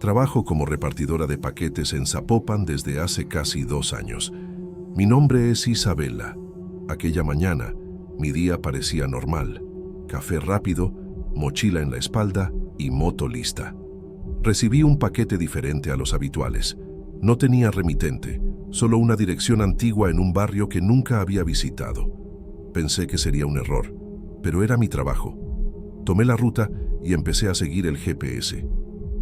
Trabajo como repartidora de paquetes en Zapopan desde hace casi 2 años. Mi nombre es Isabela. Aquella mañana, mi día parecía normal. Café rápido, mochila en la espalda y moto lista. Recibí un paquete diferente a los habituales. No tenía remitente, solo una dirección antigua en un barrio que nunca había visitado. Pensé que sería un error, pero era mi trabajo. Tomé la ruta y empecé a seguir el GPS.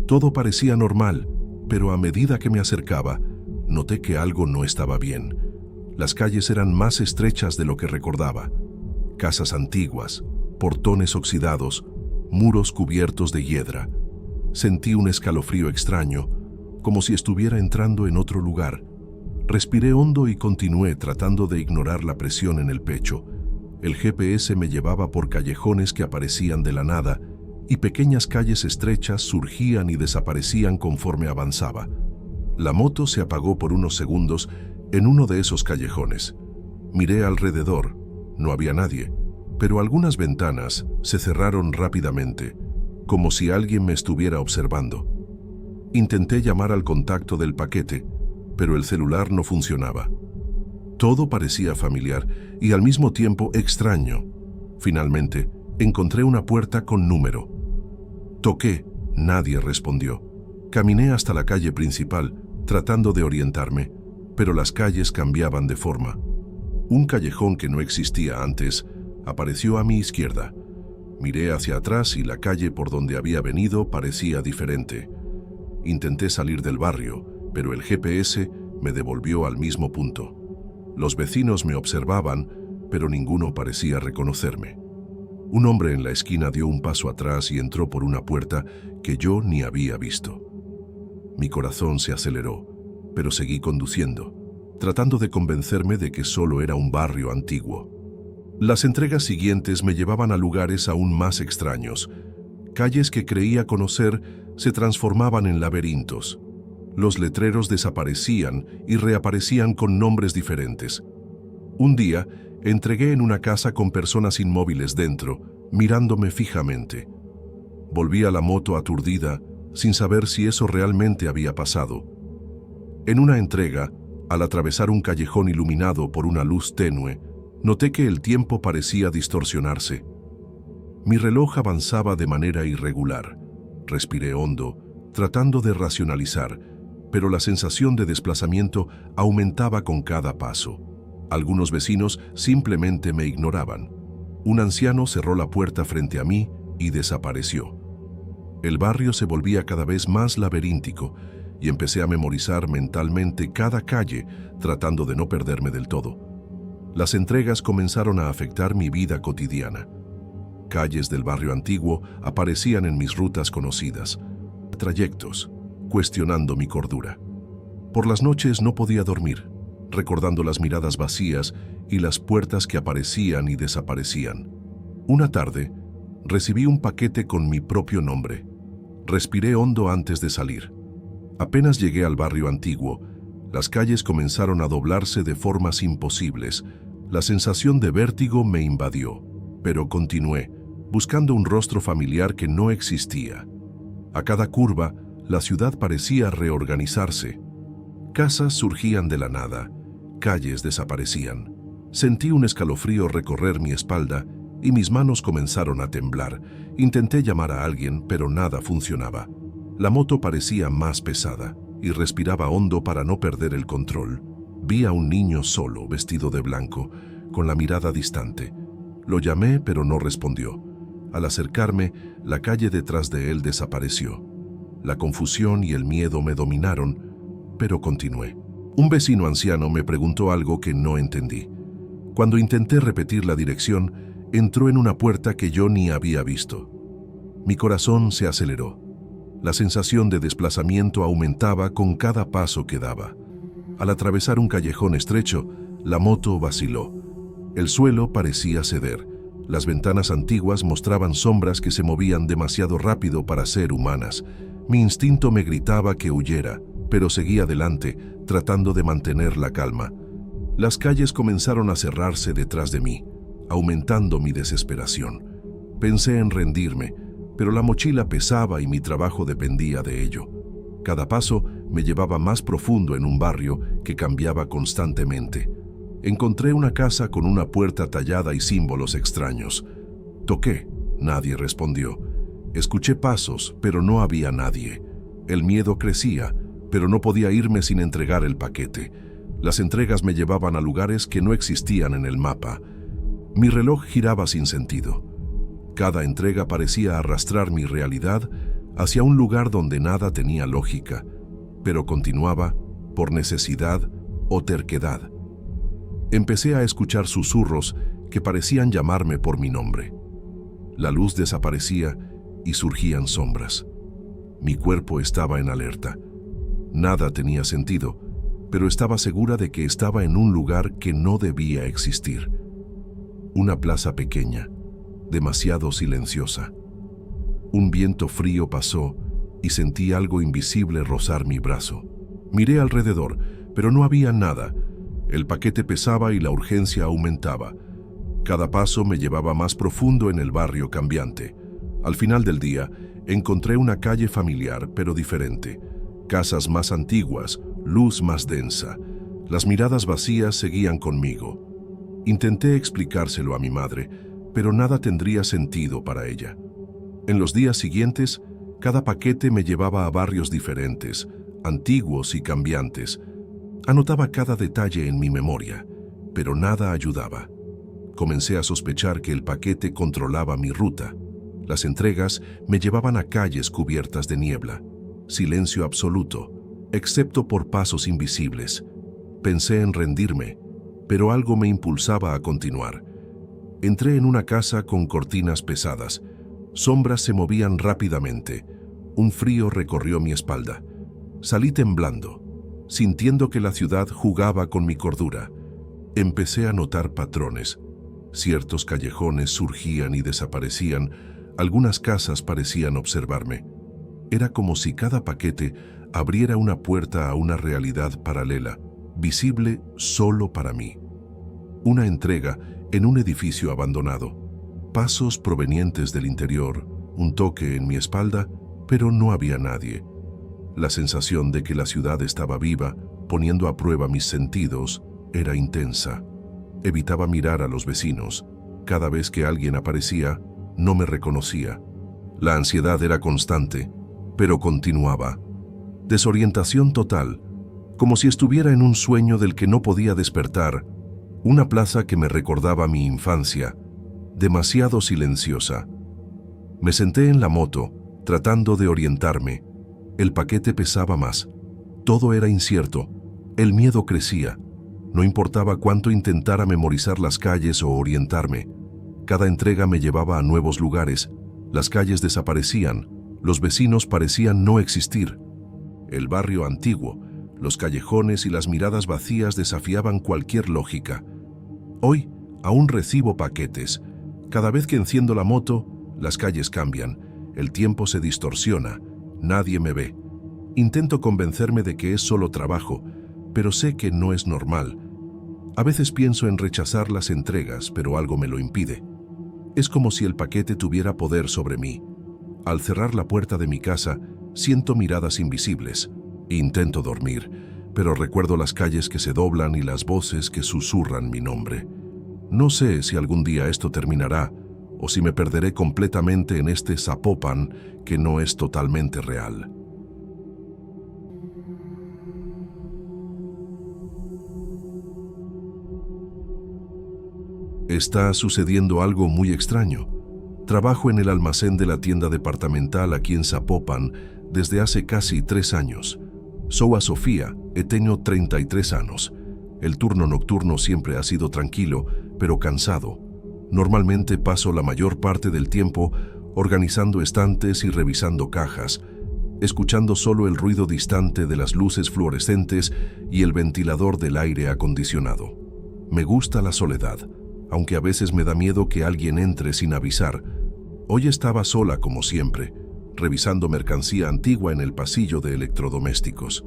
Todo parecía normal, pero a medida que me acercaba, noté que algo no estaba bien. Las calles eran más estrechas de lo que recordaba. Casas antiguas, portones oxidados, muros cubiertos de hiedra. Sentí un escalofrío extraño, como si estuviera entrando en otro lugar. Respiré hondo y continué tratando de ignorar la presión en el pecho. El GPS me llevaba por callejones que aparecían de la nada y pequeñas calles estrechas surgían y desaparecían conforme avanzaba. La moto se apagó por unos segundos en uno de esos callejones. Miré alrededor. No había nadie, pero algunas ventanas se cerraron rápidamente, como si alguien me estuviera observando. Intenté llamar al contacto del paquete, pero el celular no funcionaba. Todo parecía familiar y al mismo tiempo extraño. Finalmente, encontré una puerta con número. Toqué, nadie respondió. Caminé hasta la calle principal, tratando de orientarme, pero las calles cambiaban de forma. Un callejón que no existía antes apareció a mi izquierda. Miré hacia atrás y la calle por donde había venido parecía diferente. Intenté salir del barrio, pero el GPS me devolvió al mismo punto. Los vecinos me observaban, pero ninguno parecía reconocerme. Un hombre en la esquina dio un paso atrás y entró por una puerta que yo ni había visto. Mi corazón se aceleró, pero seguí conduciendo, tratando de convencerme de que solo era un barrio antiguo. Las entregas siguientes me llevaban a lugares aún más extraños. Calles que creía conocer se transformaban en laberintos. Los letreros desaparecían y reaparecían con nombres diferentes. Un día, entregué en una casa con personas inmóviles dentro, mirándome fijamente. Volví a la moto aturdida, sin saber si eso realmente había pasado. En una entrega, al atravesar un callejón iluminado por una luz tenue, noté que el tiempo parecía distorsionarse. Mi reloj avanzaba de manera irregular. Respiré hondo, tratando de racionalizar, pero la sensación de desplazamiento aumentaba con cada paso. Algunos vecinos simplemente me ignoraban. Un anciano cerró la puerta frente a mí y desapareció. El barrio se volvía cada vez más laberíntico y empecé a memorizar mentalmente cada calle, tratando de no perderme del todo. Las entregas comenzaron a afectar mi vida cotidiana. Calles del barrio antiguo aparecían en mis rutas conocidas. Trayectos, cuestionando mi cordura. Por las noches no podía dormir, recordando las miradas vacías y las puertas que aparecían y desaparecían. Una tarde, recibí un paquete con mi propio nombre. Respiré hondo antes de salir. Apenas llegué al barrio antiguo, las calles comenzaron a doblarse de formas imposibles. La sensación de vértigo me invadió, pero continué, buscando un rostro familiar que no existía. A cada curva, la ciudad parecía reorganizarse. Casas surgían de la nada, calles desaparecían. Sentí un escalofrío recorrer mi espalda y mis manos comenzaron a temblar. Intenté llamar a alguien, pero nada funcionaba. La moto parecía más pesada y respiraba hondo para no perder el control. Vi a un niño solo, vestido de blanco, con la mirada distante. Lo llamé, pero no respondió. Al acercarme, la calle detrás de él desapareció. La confusión y el miedo me dominaron, pero continué. Un vecino anciano me preguntó algo que no entendí. Cuando intenté repetir la dirección, entró en una puerta que yo ni había visto. Mi corazón se aceleró. La sensación de desplazamiento aumentaba con cada paso que daba. Al atravesar un callejón estrecho, la moto vaciló. El suelo parecía ceder. Las ventanas antiguas mostraban sombras que se movían demasiado rápido para ser humanas. Mi instinto me gritaba que huyera, pero seguí adelante, tratando de mantener la calma. Las calles comenzaron a cerrarse detrás de mí, aumentando mi desesperación. Pensé en rendirme, pero la mochila pesaba y mi trabajo dependía de ello. Cada paso me llevaba más profundo en un barrio que cambiaba constantemente. Encontré una casa con una puerta tallada y símbolos extraños. Toqué, nadie respondió. Escuché pasos, pero no había nadie. El miedo crecía, pero no podía irme sin entregar el paquete. Las entregas me llevaban a lugares que no existían en el mapa. Mi reloj giraba sin sentido. Cada entrega parecía arrastrar mi realidad hacia un lugar donde nada tenía lógica, pero continuaba por necesidad o terquedad. Empecé a escuchar susurros que parecían llamarme por mi nombre. La luz desaparecía y surgían sombras. Mi cuerpo estaba en alerta. Nada tenía sentido, pero estaba segura de que estaba en un lugar que no debía existir. Una plaza pequeña, demasiado silenciosa. Un viento frío pasó y sentí algo invisible rozar mi brazo. Miré alrededor, pero no había nada. El paquete pesaba y la urgencia aumentaba. Cada paso me llevaba más profundo en el barrio cambiante. Al final del día, encontré una calle familiar, pero diferente. Casas más antiguas, luz más densa. Las miradas vacías seguían conmigo. Intenté explicárselo a mi madre, pero nada tendría sentido para ella. En los días siguientes, cada paquete me llevaba a barrios diferentes, antiguos y cambiantes. Anotaba cada detalle en mi memoria, pero nada ayudaba. Comencé a sospechar que el paquete controlaba mi ruta. Las entregas me llevaban a calles cubiertas de niebla. Silencio absoluto, excepto por pasos invisibles. Pensé en rendirme, pero algo me impulsaba a continuar. Entré en una casa con cortinas pesadas. Sombras se movían rápidamente. Un frío recorrió mi espalda. Salí temblando, sintiendo que la ciudad jugaba con mi cordura. Empecé a notar patrones. Ciertos callejones surgían y desaparecían. Algunas casas parecían observarme. Era como si cada paquete abriera una puerta a una realidad paralela, visible solo para mí. Una entrega en un edificio abandonado. Pasos provenientes del interior, un toque en mi espalda, pero no había nadie. La sensación de que la ciudad estaba viva, poniendo a prueba mis sentidos, era intensa. Evitaba mirar a los vecinos. Cada vez que alguien aparecía, no me reconocía. La ansiedad era constante, pero continuaba. Desorientación total, como si estuviera en un sueño del que no podía despertar. Una plaza que me recordaba mi infancia, demasiado silenciosa. Me senté en la moto, tratando de orientarme. El paquete pesaba más. Todo era incierto. El miedo crecía. No importaba cuánto intentara memorizar las calles o orientarme. Cada entrega me llevaba a nuevos lugares. Las calles desaparecían. Los vecinos parecían no existir. El barrio antiguo, los callejones y las miradas vacías desafiaban cualquier lógica. Hoy aún recibo paquetes. Cada vez que enciendo la moto, las calles cambian. El tiempo se distorsiona. Nadie me ve. Intento convencerme de que es solo trabajo, pero sé que no es normal. A veces pienso en rechazar las entregas, pero algo me lo impide. Es como si el paquete tuviera poder sobre mí. Al cerrar la puerta de mi casa, siento miradas invisibles. Intento dormir, pero recuerdo las calles que se doblan y las voces que susurran mi nombre. No sé si algún día esto terminará o si me perderé completamente en este Zapopan que no es totalmente real. Está sucediendo algo muy extraño. Trabajo en el almacén de la tienda departamental aquí en Zapopan desde hace casi 3 años. Soy a Sofía e tengo 33 años. El turno nocturno siempre ha sido tranquilo, pero cansado. Normalmente paso la mayor parte del tiempo organizando estantes y revisando cajas, escuchando solo el ruido distante de las luces fluorescentes y el ventilador del aire acondicionado. Me gusta la soledad, aunque a veces me da miedo que alguien entre sin avisar. Hoy estaba sola como siempre, revisando mercancía antigua en el pasillo de electrodomésticos.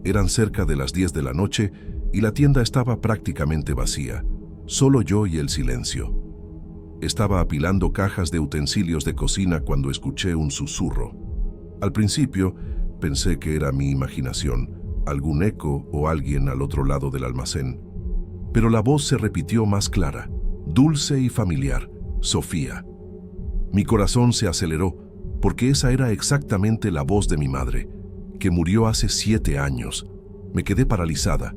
Eran cerca de las 10 de la noche y la tienda estaba prácticamente vacía, solo yo y el silencio. Estaba apilando cajas de utensilios de cocina cuando escuché un susurro. Al principio, Pensé que era mi imaginación, algún eco o alguien al otro lado del almacén. Pero la voz se repitió más clara, dulce y familiar: Sofía. Mi corazón se aceleró, porque esa era exactamente la voz de mi madre, que murió hace 7 años. Me quedé paralizada,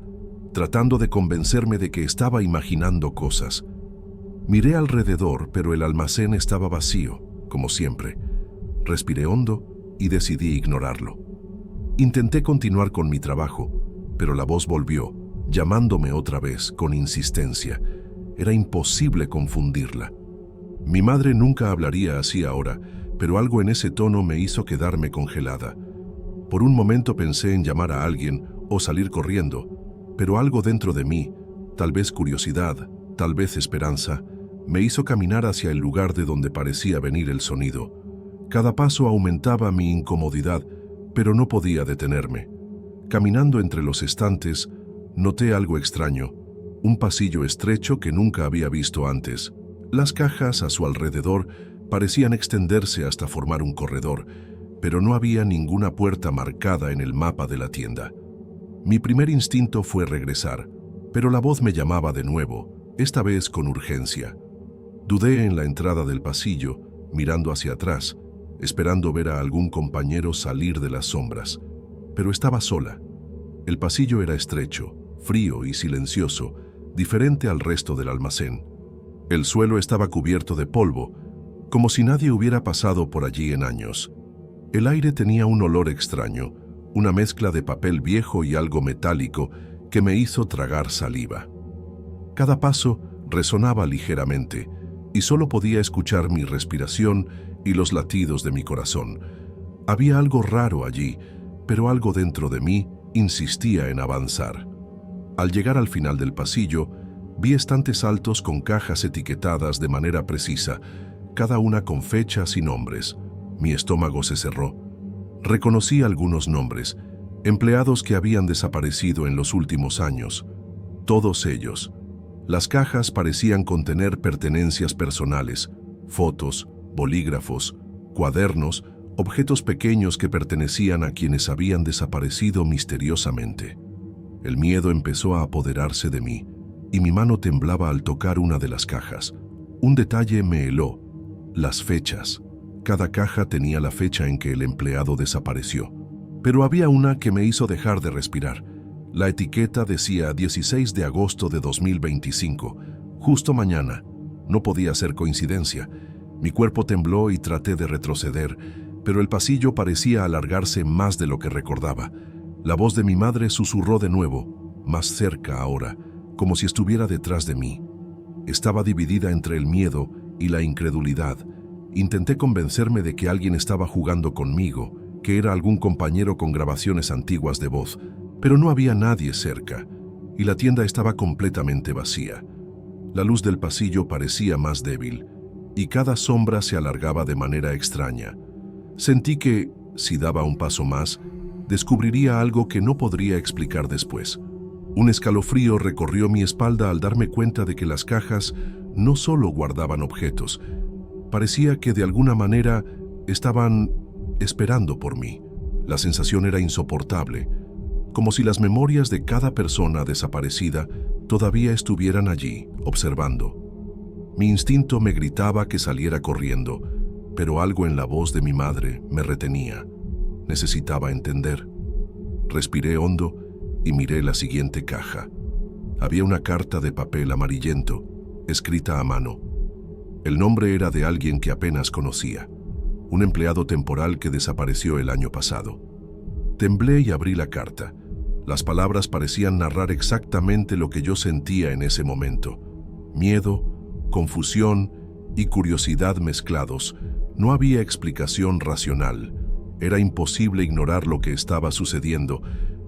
tratando de convencerme de que estaba imaginando cosas. Miré alrededor, pero el almacén estaba vacío, como siempre. Respiré hondo y decidí ignorarlo. Intenté continuar con mi trabajo, pero la voz volvió, llamándome otra vez con insistencia. Era imposible confundirla. Mi madre nunca hablaría así ahora, pero algo en ese tono me hizo quedarme congelada. Por un momento pensé en llamar a alguien o salir corriendo, pero algo dentro de mí, tal vez curiosidad, tal vez esperanza, me hizo caminar hacia el lugar de donde parecía venir el sonido. Cada paso aumentaba mi incomodidad, pero no podía detenerme. Caminando entre los estantes, noté algo extraño, un pasillo estrecho que nunca había visto antes. Las cajas a su alrededor parecían extenderse hasta formar un corredor, pero no había ninguna puerta marcada en el mapa de la tienda. Mi primer instinto fue regresar, pero la voz me llamaba de nuevo, esta vez con urgencia. Dudé en la entrada del pasillo, mirando hacia atrás, esperando ver a algún compañero salir de las sombras, pero estaba sola. El pasillo era estrecho, frío y silencioso, diferente al resto del almacén. El suelo estaba cubierto de polvo, como si nadie hubiera pasado por allí en años. El aire tenía un olor extraño, una mezcla de papel viejo y algo metálico que me hizo tragar saliva. Cada paso resonaba ligeramente, y solo podía escuchar mi respiración y los latidos de mi corazón. Había algo raro allí, pero algo dentro de mí insistía en avanzar. Al llegar al final del pasillo, vi estantes altos con cajas etiquetadas de manera precisa, cada una con fechas y nombres. Mi estómago se cerró. Reconocí algunos nombres, empleados que habían desaparecido en los últimos años. Todos ellos. Las cajas parecían contener pertenencias personales, fotos, bolígrafos, cuadernos, objetos pequeños que pertenecían a quienes habían desaparecido misteriosamente. El miedo empezó a apoderarse de mí, y mi mano temblaba al tocar una de las cajas. Un detalle me heló: las fechas. Cada caja tenía la fecha en que el empleado desapareció. Pero había una que me hizo dejar de respirar. La etiqueta decía 16 de agosto de 2025, justo mañana. No podía ser coincidencia. Mi cuerpo tembló y traté de retroceder, pero el pasillo parecía alargarse más de lo que recordaba. La voz de mi madre susurró de nuevo, más cerca ahora, como si estuviera detrás de mí. Estaba dividida entre el miedo y la incredulidad. Intenté convencerme de que alguien estaba jugando conmigo, que era algún compañero con grabaciones antiguas de voz, pero no había nadie cerca, y la tienda estaba completamente vacía. La luz del pasillo parecía más débil, y cada sombra se alargaba de manera extraña. Sentí que, si daba un paso más, descubriría algo que no podría explicar después. Un escalofrío recorrió mi espalda al darme cuenta de que las cajas no solo guardaban objetos, parecía que de alguna manera estaban esperando por mí. La sensación era insoportable, como si las memorias de cada persona desaparecida todavía estuvieran allí, observando. Mi instinto me gritaba que saliera corriendo, pero algo en la voz de mi madre me retenía. Necesitaba entender. Respiré hondo y miré la siguiente caja. Había una carta de papel amarillento, escrita a mano. El nombre era de alguien que apenas conocía, un empleado temporal que desapareció el año pasado. Temblé y abrí la carta. Las palabras parecían narrar exactamente lo que yo sentía en ese momento. Miedo, confusión y curiosidad mezclados. No había explicación racional. Era imposible ignorar lo que estaba sucediendo,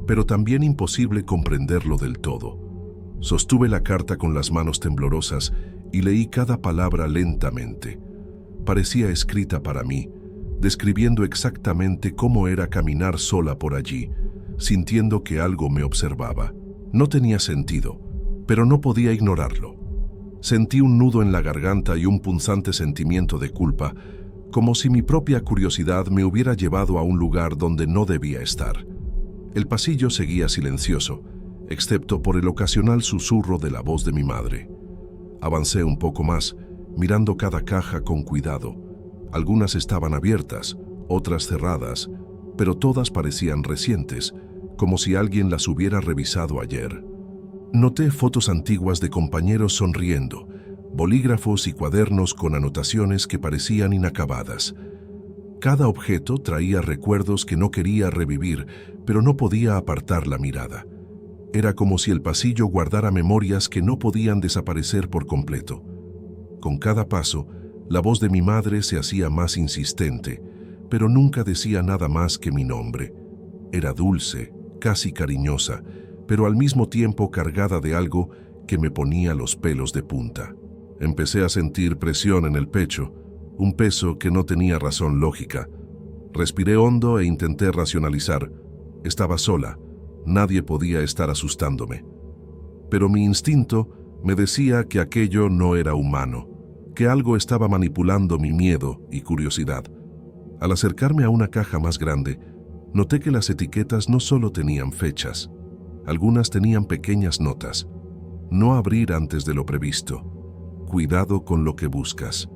pero también imposible comprenderlo del todo. Sostuve la carta con las manos temblorosas y leí cada palabra lentamente. Parecía escrita para mí, describiendo exactamente cómo era caminar sola por allí, sintiendo que algo me observaba. No tenía sentido, pero no podía ignorarlo. Sentí un nudo en la garganta y un punzante sentimiento de culpa, como si mi propia curiosidad me hubiera llevado a un lugar donde no debía estar. El pasillo seguía silencioso, excepto por el ocasional susurro de la voz de mi madre. Avancé un poco más, mirando cada caja con cuidado. Algunas estaban abiertas, otras cerradas, pero todas parecían recientes, como si alguien las hubiera revisado ayer. Noté fotos antiguas de compañeros sonriendo, bolígrafos y cuadernos con anotaciones que parecían inacabadas. Cada objeto traía recuerdos que no quería revivir, pero no podía apartar la mirada. Era como si el pasillo guardara memorias que no podían desaparecer por completo. Con cada paso, la voz de mi madre se hacía más insistente, pero nunca decía nada más que mi nombre. Era dulce, casi cariñosa, pero al mismo tiempo cargada de algo que me ponía los pelos de punta. Empecé a sentir presión en el pecho, un peso que no tenía razón lógica. Respiré hondo e intenté racionalizar. Estaba sola, nadie podía estar asustándome. Pero mi instinto me decía que aquello no era humano, que algo estaba manipulando mi miedo y curiosidad. Al acercarme a una caja más grande, noté que las etiquetas no solo tenían fechas, algunas tenían pequeñas notas. No abrir antes de lo previsto. Cuidado con lo que buscas.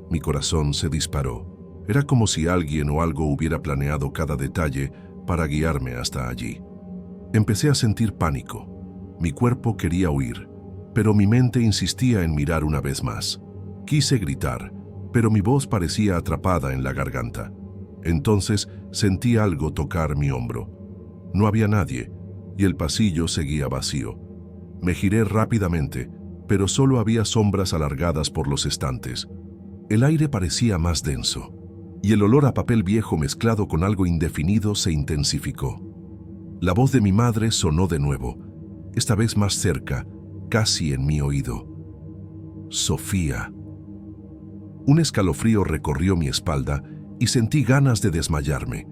Mi corazón se disparó. Era como si alguien o algo hubiera planeado cada detalle para guiarme hasta allí. Empecé a sentir pánico. Mi cuerpo quería huir, pero mi mente insistía en mirar una vez más. Quise gritar, pero mi voz parecía atrapada en la garganta. Entonces sentí algo tocar mi hombro. No había nadie, y el pasillo seguía vacío. Me giré rápidamente, pero solo había sombras alargadas por los estantes. El aire parecía más denso, y el olor a papel viejo mezclado con algo indefinido se intensificó. La voz de mi madre sonó de nuevo, esta vez más cerca, casi en mi oído. Sofía. Un escalofrío recorrió mi espalda y sentí ganas de desmayarme.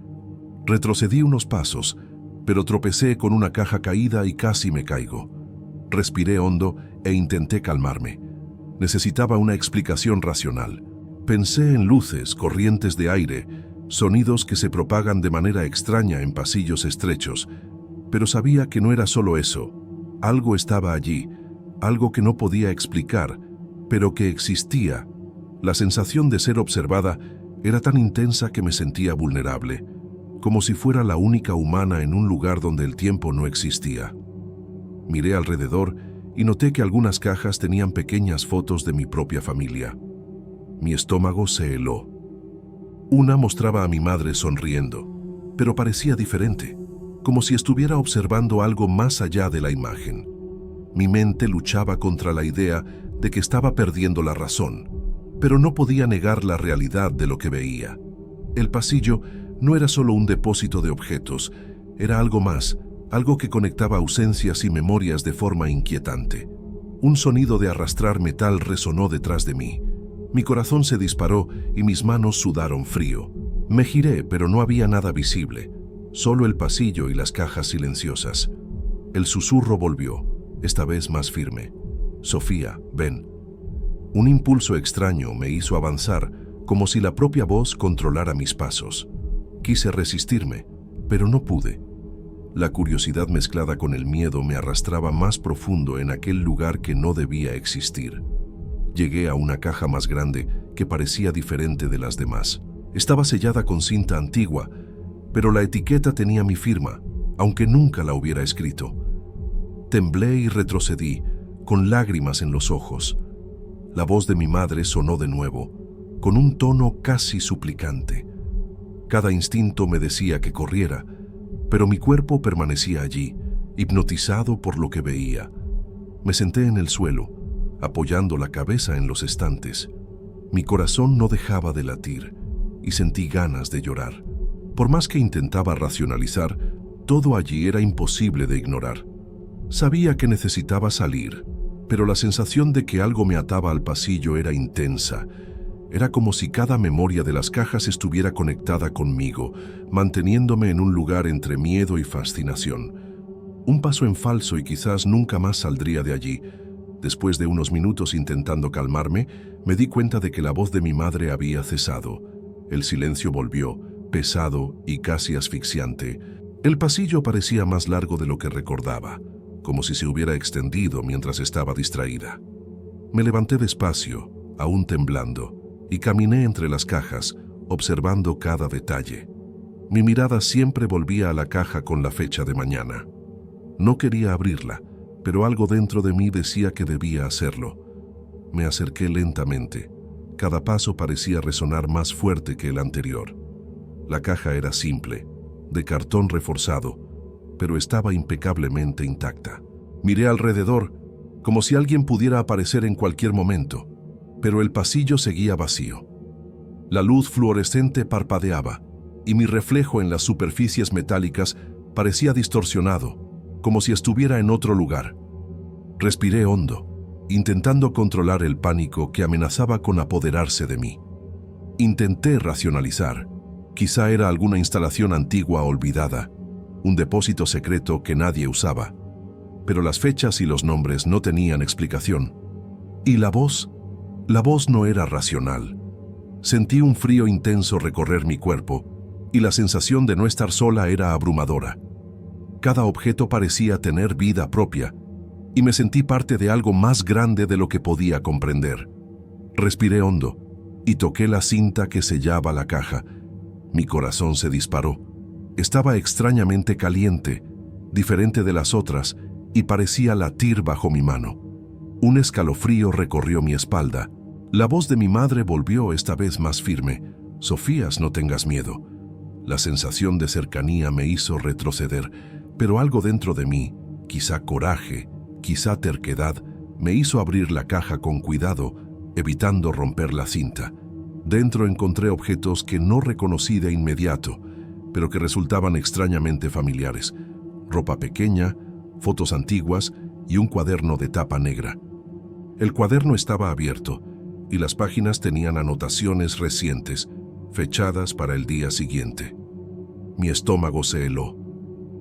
Retrocedí unos pasos, pero tropecé con una caja caída y casi me caigo. Respiré hondo e intenté calmarme. Necesitaba una explicación racional. Pensé en luces, corrientes de aire, sonidos que se propagan de manera extraña en pasillos estrechos, pero sabía que no era solo eso. Algo estaba allí, algo que no podía explicar, pero que existía. La sensación de ser observada era tan intensa que me sentía vulnerable, como si fuera la única humana en un lugar donde el tiempo no existía. Miré alrededor y noté que algunas cajas tenían pequeñas fotos de mi propia familia. Mi estómago se heló. Una mostraba a mi madre sonriendo, pero parecía diferente, como si estuviera observando algo más allá de la imagen. Mi mente luchaba contra la idea de que estaba perdiendo la razón, pero no podía negar la realidad de lo que veía. El pasillo no era solo un depósito de objetos, era algo más, algo que conectaba ausencias y memorias de forma inquietante. Un sonido de arrastrar metal resonó detrás de mí. Mi corazón se disparó y mis manos sudaron frío. Me giré, pero no había nada visible, solo el pasillo y las cajas silenciosas. El susurro volvió, esta vez más firme. Sofía, ven. Un impulso extraño me hizo avanzar, como si la propia voz controlara mis pasos. Quise resistirme, pero no pude. La curiosidad mezclada con el miedo me arrastraba más profundo en aquel lugar que no debía existir. Llegué a una caja más grande que parecía diferente de las demás. Estaba sellada con cinta antigua, pero la etiqueta tenía mi firma, aunque nunca la hubiera escrito. Temblé y retrocedí, con lágrimas en los ojos. La voz de mi madre sonó de nuevo, con un tono casi suplicante. Cada instinto me decía que corriera, pero mi cuerpo permanecía allí, hipnotizado por lo que veía. Me senté en el suelo, apoyando la cabeza en los estantes. Mi corazón no dejaba de latir y sentí ganas de llorar. Por más que intentaba racionalizar, todo allí era imposible de ignorar. Sabía que necesitaba salir, pero la sensación de que algo me ataba al pasillo era intensa. Era como si cada memoria de las cajas estuviera conectada conmigo, manteniéndome en un lugar entre miedo y fascinación. Un paso en falso y quizás nunca más saldría de allí. Después de unos minutos intentando calmarme, me di cuenta de que la voz de mi madre había cesado. El silencio volvió, pesado y casi asfixiante. El pasillo parecía más largo de lo que recordaba, como si se hubiera extendido mientras estaba distraída. Me levanté despacio, aún temblando, y caminé entre las cajas, observando cada detalle. Mi mirada siempre volvía a la caja con la fecha de mañana. No quería abrirla, pero algo dentro de mí decía que debía hacerlo. Me acerqué lentamente. Cada paso parecía resonar más fuerte que el anterior. La caja era simple, de cartón reforzado, pero estaba impecablemente intacta. Miré alrededor, como si alguien pudiera aparecer en cualquier momento, pero el pasillo seguía vacío. La luz fluorescente parpadeaba, y mi reflejo en las superficies metálicas parecía distorsionado, como si estuviera en otro lugar. Respiré hondo, intentando controlar el pánico que amenazaba con apoderarse de mí. Intenté racionalizar. Quizá era alguna instalación antigua olvidada, un depósito secreto que nadie usaba. Pero las fechas y los nombres no tenían explicación. ¿Y la voz? La voz no era racional. Sentí un frío intenso recorrer mi cuerpo, y la sensación de no estar sola era abrumadora. Cada objeto parecía tener vida propia, y me sentí parte de algo más grande de lo que podía comprender. Respiré hondo, y toqué la cinta que sellaba la caja. Mi corazón se disparó. Estaba extrañamente caliente, diferente de las otras, y parecía latir bajo mi mano. Un escalofrío recorrió mi espalda. La voz de mi madre volvió esta vez más firme. «Sofías, no tengas miedo». La sensación de cercanía me hizo retroceder, pero algo dentro de mí, quizá coraje, quizá terquedad, me hizo abrir la caja con cuidado, evitando romper la cinta. Dentro encontré objetos que no reconocí de inmediato, pero que resultaban extrañamente familiares. Ropa pequeña, fotos antiguas y un cuaderno de tapa negra. El cuaderno estaba abierto y las páginas tenían anotaciones recientes, fechadas para el día siguiente. Mi estómago se heló.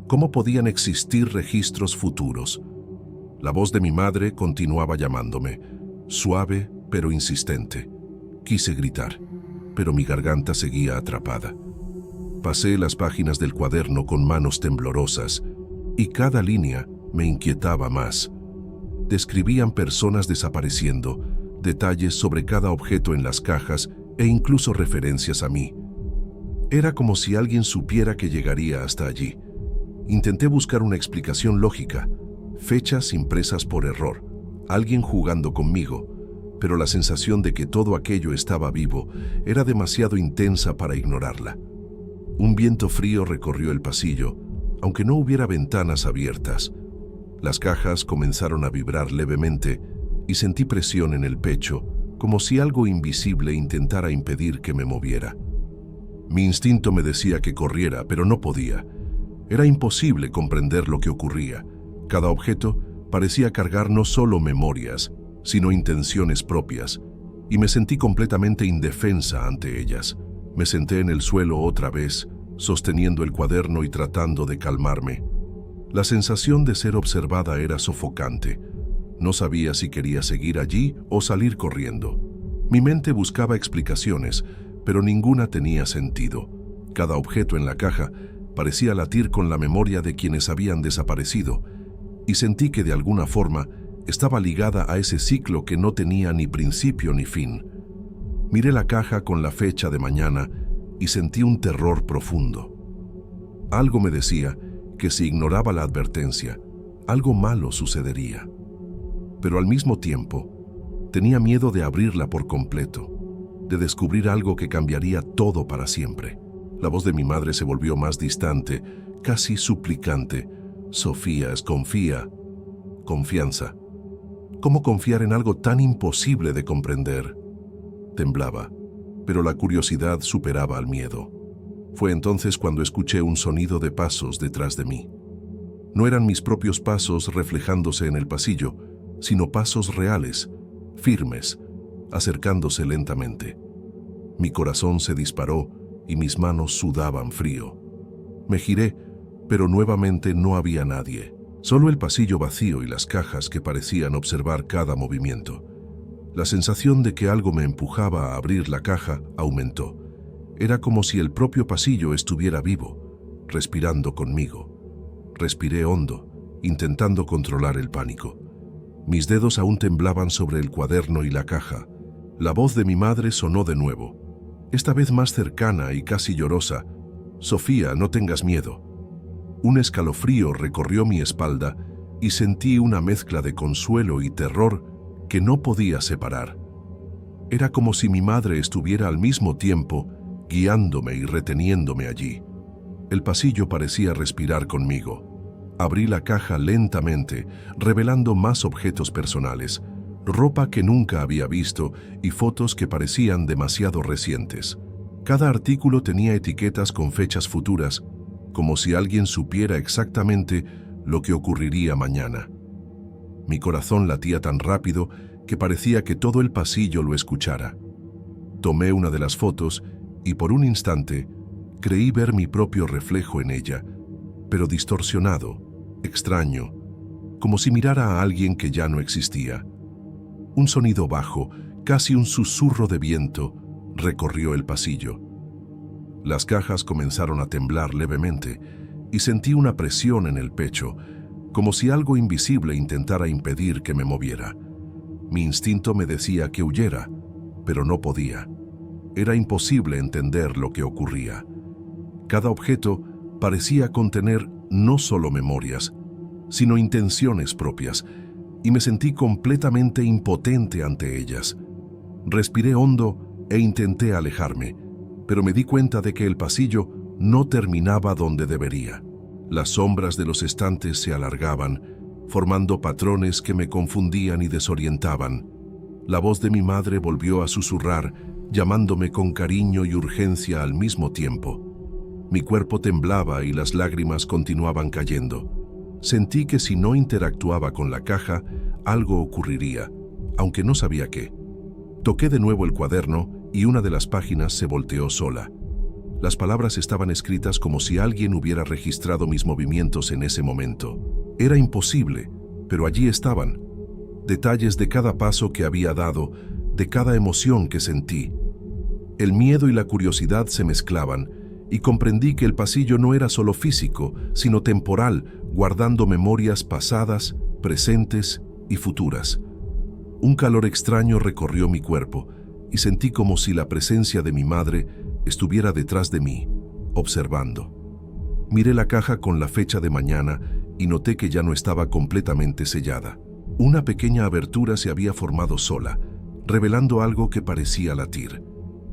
¿Cómo podían existir registros futuros? La voz de mi madre continuaba llamándome, suave pero insistente. Quise gritar, pero mi garganta seguía atrapada. Pasé las páginas del cuaderno con manos temblorosas, y cada línea me inquietaba más. Describían personas desapareciendo, detalles sobre cada objeto en las cajas e incluso referencias a mí. Era como si alguien supiera que llegaría hasta allí. Intenté buscar una explicación lógica, fechas impresas por error, alguien jugando conmigo, pero la sensación de que todo aquello estaba vivo era demasiado intensa para ignorarla. Un viento frío recorrió el pasillo, aunque no hubiera ventanas abiertas. Las cajas comenzaron a vibrar levemente y sentí presión en el pecho, como si algo invisible intentara impedir que me moviera. Mi instinto me decía que corriera, pero no podía. Era imposible comprender lo que ocurría. Cada objeto parecía cargar no solo memorias, sino intenciones propias, y me sentí completamente indefensa ante ellas. Me senté en el suelo otra vez, sosteniendo el cuaderno y tratando de calmarme. La sensación de ser observada era sofocante. No sabía si quería seguir allí o salir corriendo. Mi mente buscaba explicaciones, pero ninguna tenía sentido. Cada objeto en la caja parecía latir con la memoria de quienes habían desaparecido, y sentí que de alguna forma estaba ligada a ese ciclo que no tenía ni principio ni fin. Miré la caja con la fecha de mañana y sentí un terror profundo. Algo me decía que si ignoraba la advertencia, algo malo sucedería. Pero al mismo tiempo, tenía miedo de abrirla por completo, de descubrir algo que cambiaría todo para siempre. La voz de mi madre se volvió más distante, casi suplicante. «Sofías, confía». Confianza. ¿Cómo confiar en algo tan imposible de comprender? Temblaba, pero la curiosidad superaba al miedo. Fue entonces cuando escuché un sonido de pasos detrás de mí. No eran mis propios pasos reflejándose en el pasillo, sino pasos reales, firmes, acercándose lentamente. Mi corazón se disparó y mis manos sudaban frío. Me giré, pero nuevamente no había nadie. Solo el pasillo vacío y las cajas que parecían observar cada movimiento. La sensación de que algo me empujaba a abrir la caja aumentó. Era como si el propio pasillo estuviera vivo, respirando conmigo. Respiré hondo, intentando controlar el pánico. Mis dedos aún temblaban sobre el cuaderno y la caja. La voz de mi madre sonó de nuevo, esta vez más cercana y casi llorosa. «Sofía, no tengas miedo». Un escalofrío recorrió mi espalda y sentí una mezcla de consuelo y terror que no podía separar. Era como si mi madre estuviera al mismo tiempo guiándome y reteniéndome allí. El pasillo parecía respirar conmigo. Abrí la caja lentamente, revelando más objetos personales, ropa que nunca había visto y fotos que parecían demasiado recientes. Cada artículo tenía etiquetas con fechas futuras, como si alguien supiera exactamente lo que ocurriría mañana. Mi corazón latía tan rápido que parecía que todo el pasillo lo escuchara. Tomé una de las fotos y por un instante creí ver mi propio reflejo en ella, pero distorsionado, extraño, como si mirara a alguien que ya no existía. Un sonido bajo, casi un susurro de viento, recorrió el pasillo. Las cajas comenzaron a temblar levemente y sentí una presión en el pecho, como si algo invisible intentara impedir que me moviera. Mi instinto me decía que huyera, pero no podía. Era imposible entender lo que ocurría. Cada objeto parecía contener no solo memorias, sino intenciones propias, y me sentí completamente impotente ante ellas. Respiré hondo e intenté alejarme, pero me di cuenta de que el pasillo no terminaba donde debería. Las sombras de los estantes se alargaban, formando patrones que me confundían y desorientaban. La voz de mi madre volvió a susurrar, llamándome con cariño y urgencia al mismo tiempo. Mi cuerpo temblaba y las lágrimas continuaban cayendo. Sentí que si no interactuaba con la caja, algo ocurriría, aunque no sabía qué. Toqué de nuevo el cuaderno y una de las páginas se volteó sola. Las palabras estaban escritas como si alguien hubiera registrado mis movimientos en ese momento. Era imposible, pero allí estaban. Detalles de cada paso que había dado, de cada emoción que sentí. El miedo y la curiosidad se mezclaban, y comprendí que el pasillo no era solo físico, sino temporal, guardando memorias pasadas, presentes y futuras. Un calor extraño recorrió mi cuerpo, y sentí como si la presencia de mi madre estuviera detrás de mí, observando. Miré la caja con la fecha de mañana y noté que ya no estaba completamente sellada. Una pequeña abertura se había formado sola, revelando algo que parecía latir.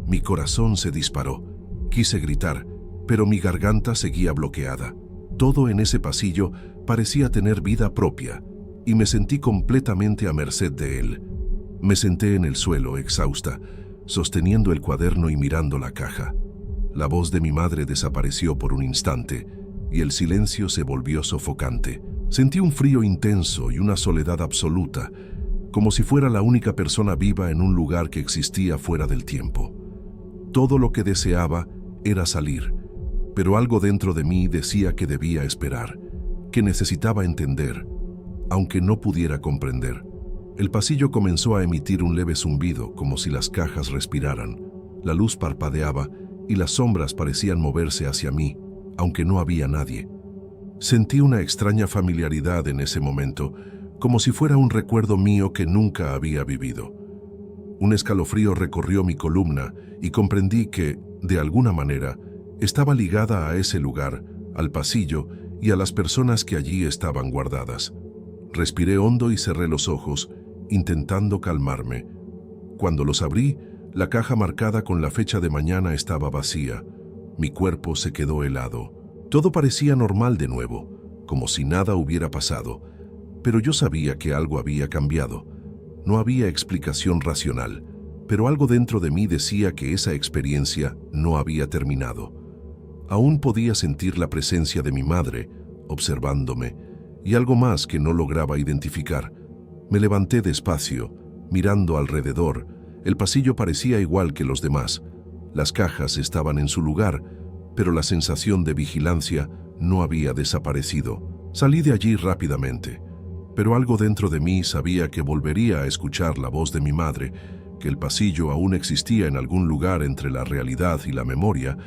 Mi corazón se disparó. Quise gritar, pero mi garganta seguía bloqueada. Todo en ese pasillo parecía tener vida propia, y me sentí completamente a merced de él. Me senté en el suelo, exhausta, sosteniendo el cuaderno y mirando la caja. La voz de mi madre desapareció por un instante, y el silencio se volvió sofocante. Sentí un frío intenso y una soledad absoluta, como si fuera la única persona viva en un lugar que existía fuera del tiempo. Todo lo que deseaba era salir, pero algo dentro de mí decía que debía esperar, que necesitaba entender, aunque no pudiera comprender. El pasillo comenzó a emitir un leve zumbido, como si las cajas respiraran. La luz parpadeaba y las sombras parecían moverse hacia mí, aunque no había nadie. Sentí una extraña familiaridad en ese momento, como si fuera un recuerdo mío que nunca había vivido. Un escalofrío recorrió mi columna y comprendí que, de alguna manera, estaba ligada a ese lugar, al pasillo y a las personas que allí estaban guardadas. Respiré hondo y cerré los ojos, intentando calmarme. Cuando los abrí, la caja marcada con la fecha de mañana estaba vacía. Mi cuerpo se quedó helado. Todo parecía normal de nuevo, como si nada hubiera pasado, pero yo sabía que algo había cambiado. No había explicación racional, pero algo dentro de mí decía que esa experiencia no había terminado. Aún podía sentir la presencia de mi madre, observándome, y algo más que no lograba identificar. Me levanté despacio, mirando alrededor. El pasillo parecía igual que los demás. Las cajas estaban en su lugar, pero la sensación de vigilancia no había desaparecido. Salí de allí rápidamente, pero algo dentro de mí sabía que volvería a escuchar la voz de mi madre, que el pasillo aún existía en algún lugar entre la realidad y la memoria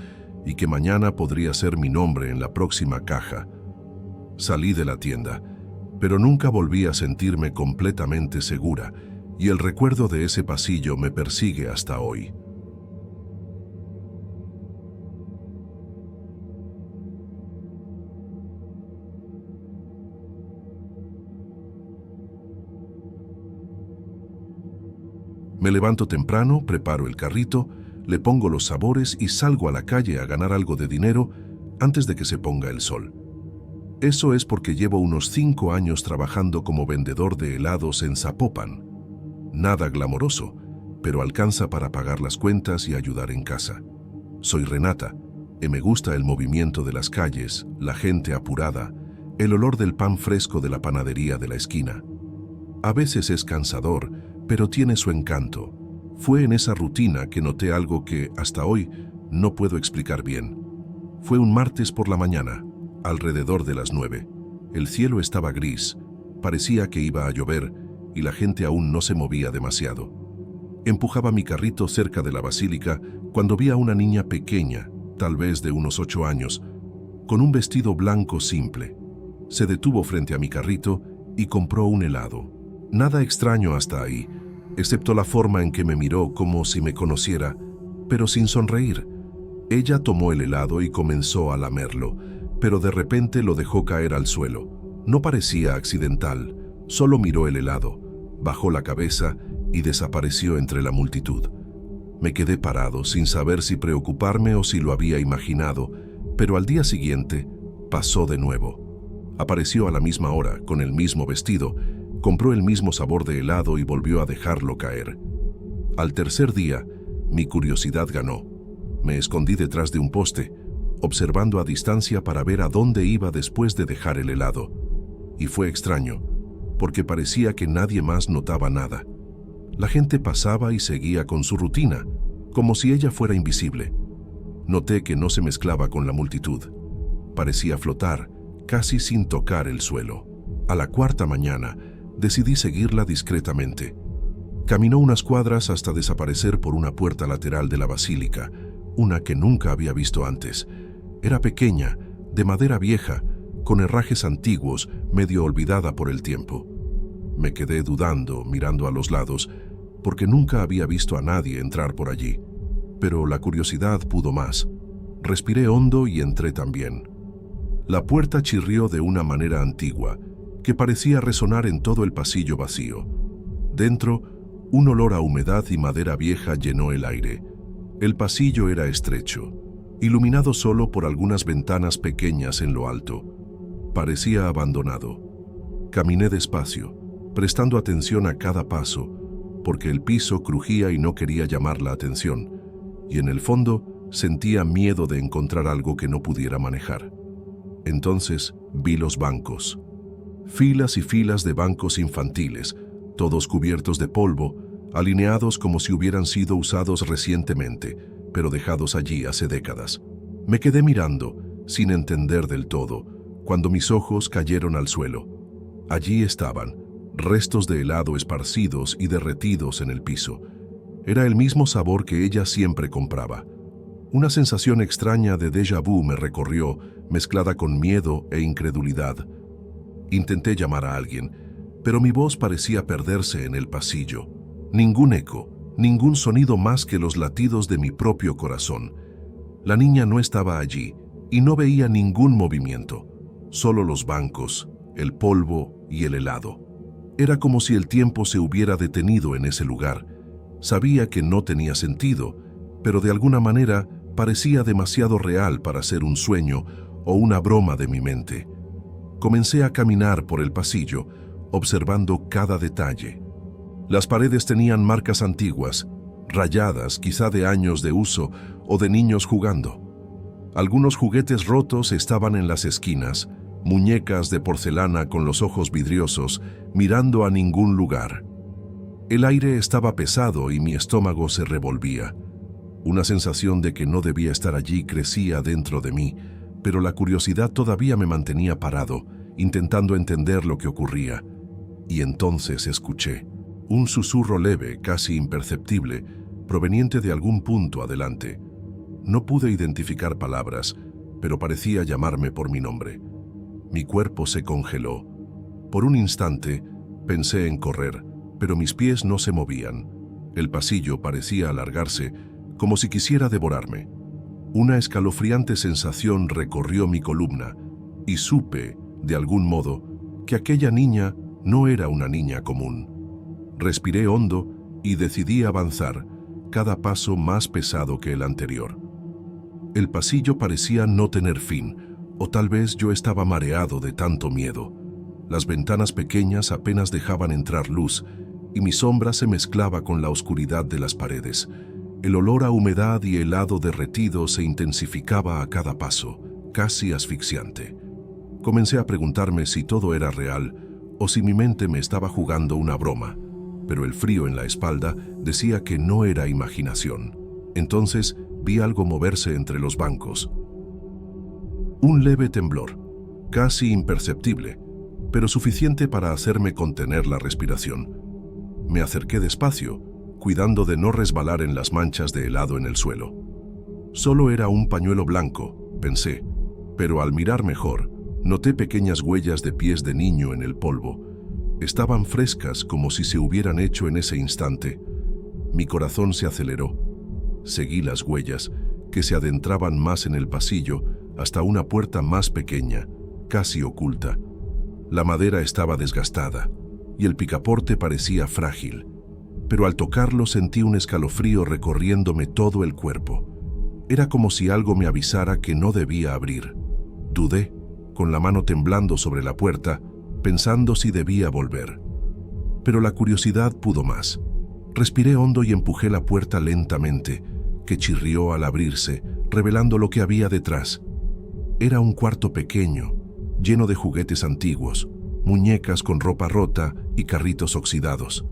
y que mañana podría ser mi nombre en la próxima caja. Salí de la tienda, pero nunca volví a sentirme completamente segura, y el recuerdo de ese pasillo me persigue hasta hoy. Me levanto temprano, preparo el carrito, le pongo los sabores y salgo a la calle a ganar algo de dinero antes de que se ponga el sol. Eso es porque llevo unos 5 años trabajando como vendedor de helados en Zapopan. Nada glamoroso, pero alcanza para pagar las cuentas y ayudar en casa. Soy Renata, y me gusta el movimiento de las calles, la gente apurada, el olor del pan fresco de la panadería de la esquina. A veces es cansador, pero tiene su encanto. Fue en esa rutina que noté algo que, hasta hoy, no puedo explicar bien. Fue un martes por la mañana, alrededor de las 9. El cielo estaba gris, parecía que iba a llover y la gente aún no se movía demasiado. Empujaba mi carrito cerca de la basílica cuando vi a una niña pequeña, tal vez de unos 8 años, con un vestido blanco simple. Se detuvo frente a mi carrito y compró un helado. Nada extraño hasta ahí, excepto la forma en que me miró como si me conociera, pero sin sonreír. Ella tomó el helado y comenzó a lamerlo, pero de repente lo dejó caer al suelo. No parecía accidental, solo miró el helado, bajó la cabeza y desapareció entre la multitud. Me quedé parado sin saber si preocuparme o si lo había imaginado, pero al día siguiente pasó de nuevo. Apareció a la misma hora, con el mismo vestido, compró el mismo sabor de helado y volvió a dejarlo caer. Al tercer día, mi curiosidad ganó. Me escondí detrás de un poste, observando a distancia para ver a dónde iba después de dejar el helado. Y fue extraño, porque parecía que nadie más notaba nada. La gente pasaba y seguía con su rutina, como si ella fuera invisible. Noté que no se mezclaba con la multitud. Parecía flotar, casi sin tocar el suelo. A la cuarta mañana, decidí seguirla discretamente. Caminó unas cuadras hasta desaparecer por una puerta lateral de la basílica, una que nunca había visto antes. Era pequeña, de madera vieja, con herrajes antiguos, medio olvidada por el tiempo. Me quedé dudando, mirando a los lados, porque nunca había visto a nadie entrar por allí. Pero la curiosidad pudo más. Respiré hondo y entré también. La puerta chirrió de una manera antigua, que parecía resonar en todo el pasillo vacío. Dentro, un olor a humedad y madera vieja llenó el aire. El pasillo era estrecho, iluminado solo por algunas ventanas pequeñas en lo alto. Parecía abandonado. Caminé despacio, prestando atención a cada paso, porque el piso crujía y no quería llamar la atención, y en el fondo sentía miedo de encontrar algo que no pudiera manejar. Entonces vi los bancos. Filas y filas de bancos infantiles, todos cubiertos de polvo, alineados como si hubieran sido usados recientemente, pero dejados allí hace décadas. Me quedé mirando, sin entender del todo, cuando mis ojos cayeron al suelo. Allí estaban, restos de helado esparcidos y derretidos en el piso. Era el mismo sabor que ella siempre compraba. Una sensación extraña de déjà vu me recorrió, mezclada con miedo e incredulidad. Intenté llamar a alguien, pero mi voz parecía perderse en el pasillo. Ningún eco, ningún sonido más que los latidos de mi propio corazón. La niña no estaba allí y no veía ningún movimiento, solo los bancos, el polvo y el helado. Era como si el tiempo se hubiera detenido en ese lugar. Sabía que no tenía sentido, pero de alguna manera parecía demasiado real para ser un sueño o una broma de mi mente. Comencé a caminar por el pasillo, observando cada detalle. Las paredes tenían marcas antiguas, rayadas quizá de años de uso o de niños jugando. Algunos juguetes rotos estaban en las esquinas, muñecas de porcelana con los ojos vidriosos, mirando a ningún lugar. El aire estaba pesado y mi estómago se revolvía. Una sensación de que no debía estar allí crecía dentro de mí, pero la curiosidad todavía me mantenía parado, intentando entender lo que ocurría. Y entonces escuché. Un susurro leve, casi imperceptible, proveniente de algún punto adelante. No pude identificar palabras, pero parecía llamarme por mi nombre. Mi cuerpo se congeló. Por un instante, pensé en correr, pero mis pies no se movían. El pasillo parecía alargarse, como si quisiera devorarme. Una escalofriante sensación recorrió mi columna, y supe, de algún modo, que aquella niña no era una niña común. Respiré hondo y decidí avanzar, cada paso más pesado que el anterior. El pasillo parecía no tener fin, o tal vez yo estaba mareado de tanto miedo. Las ventanas pequeñas apenas dejaban entrar luz, y mi sombra se mezclaba con la oscuridad de las paredes. El olor a humedad y helado derretido se intensificaba a cada paso, casi asfixiante. Comencé a preguntarme si todo era real o si mi mente me estaba jugando una broma, pero el frío en la espalda decía que no era imaginación. Entonces vi algo moverse entre los bancos. Un leve temblor, casi imperceptible, pero suficiente para hacerme contener la respiración. Me acerqué despacio, cuidando de no resbalar en las manchas de helado en el suelo. Solo era un pañuelo blanco, pensé, pero al mirar mejor, noté pequeñas huellas de pies de niño en el polvo. Estaban frescas como si se hubieran hecho en ese instante. Mi corazón se aceleró. Seguí las huellas, que se adentraban más en el pasillo, hasta una puerta más pequeña, casi oculta. La madera estaba desgastada, y el picaporte parecía frágil, pero al tocarlo sentí un escalofrío recorriéndome todo el cuerpo. Era como si algo me avisara que no debía abrir. Dudé, con la mano temblando sobre la puerta, pensando si debía volver. Pero la curiosidad pudo más. Respiré hondo y empujé la puerta lentamente, que chirrió al abrirse, revelando lo que había detrás. Era un cuarto pequeño, lleno de juguetes antiguos, muñecas con ropa rota y carritos oxidados.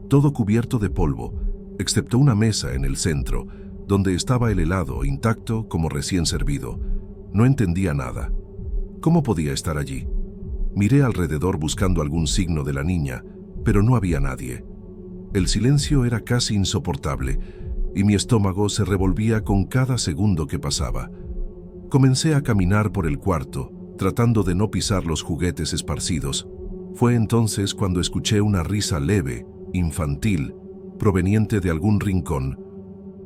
Todo cubierto de polvo, excepto una mesa en el centro, donde estaba el helado intacto como recién servido. No entendía nada. ¿Cómo podía estar allí? Miré alrededor buscando algún signo de la niña, pero no había nadie. El silencio era casi insoportable, y mi estómago se revolvía con cada segundo que pasaba. Comencé a caminar por el cuarto, tratando de no pisar los juguetes esparcidos. Fue entonces cuando escuché una risa leve, infantil, proveniente de algún rincón.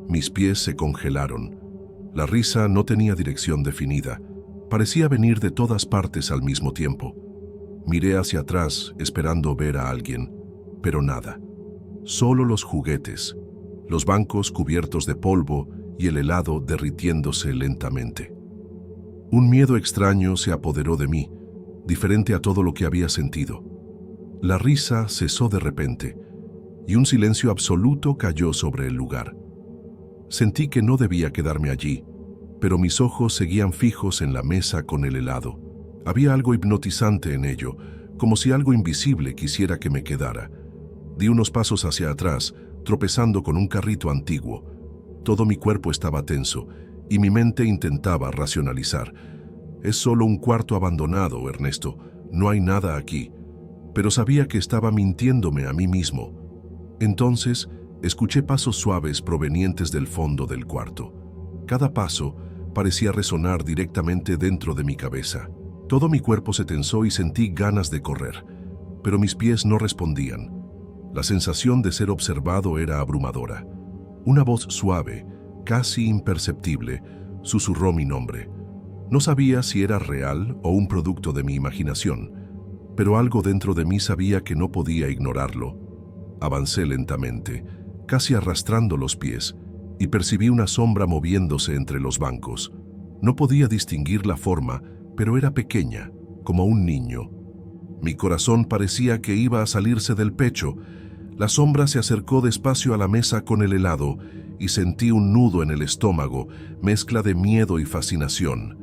Mis pies se congelaron. La risa no tenía dirección definida. Parecía venir de todas partes al mismo tiempo. Miré hacia atrás, esperando ver a alguien, pero nada. Solo los juguetes, los bancos cubiertos de polvo y el helado derritiéndose lentamente. Un miedo extraño se apoderó de mí, diferente a todo lo que había sentido. La risa cesó de repente, y un silencio absoluto cayó sobre el lugar. Sentí que no debía quedarme allí, pero mis ojos seguían fijos en la mesa con el helado. Había algo hipnotizante en ello, como si algo invisible quisiera que me quedara. Di unos pasos hacia atrás, tropezando con un carrito antiguo. Todo mi cuerpo estaba tenso, y mi mente intentaba racionalizar. Es solo un cuarto abandonado, Ernesto. No hay nada aquí. Pero sabía que estaba mintiéndome a mí mismo. Entonces, escuché pasos suaves provenientes del fondo del cuarto. Cada paso parecía resonar directamente dentro de mi cabeza. Todo mi cuerpo se tensó y sentí ganas de correr, pero mis pies no respondían. La sensación de ser observado era abrumadora. Una voz suave, casi imperceptible, susurró mi nombre. No sabía si era real o un producto de mi imaginación, pero algo dentro de mí sabía que no podía ignorarlo. Avancé lentamente, casi arrastrando los pies, y percibí una sombra moviéndose entre los bancos. No podía distinguir la forma, pero era pequeña, como un niño. Mi corazón parecía que iba a salirse del pecho. La sombra se acercó despacio a la mesa con el helado y sentí un nudo en el estómago, mezcla de miedo y fascinación.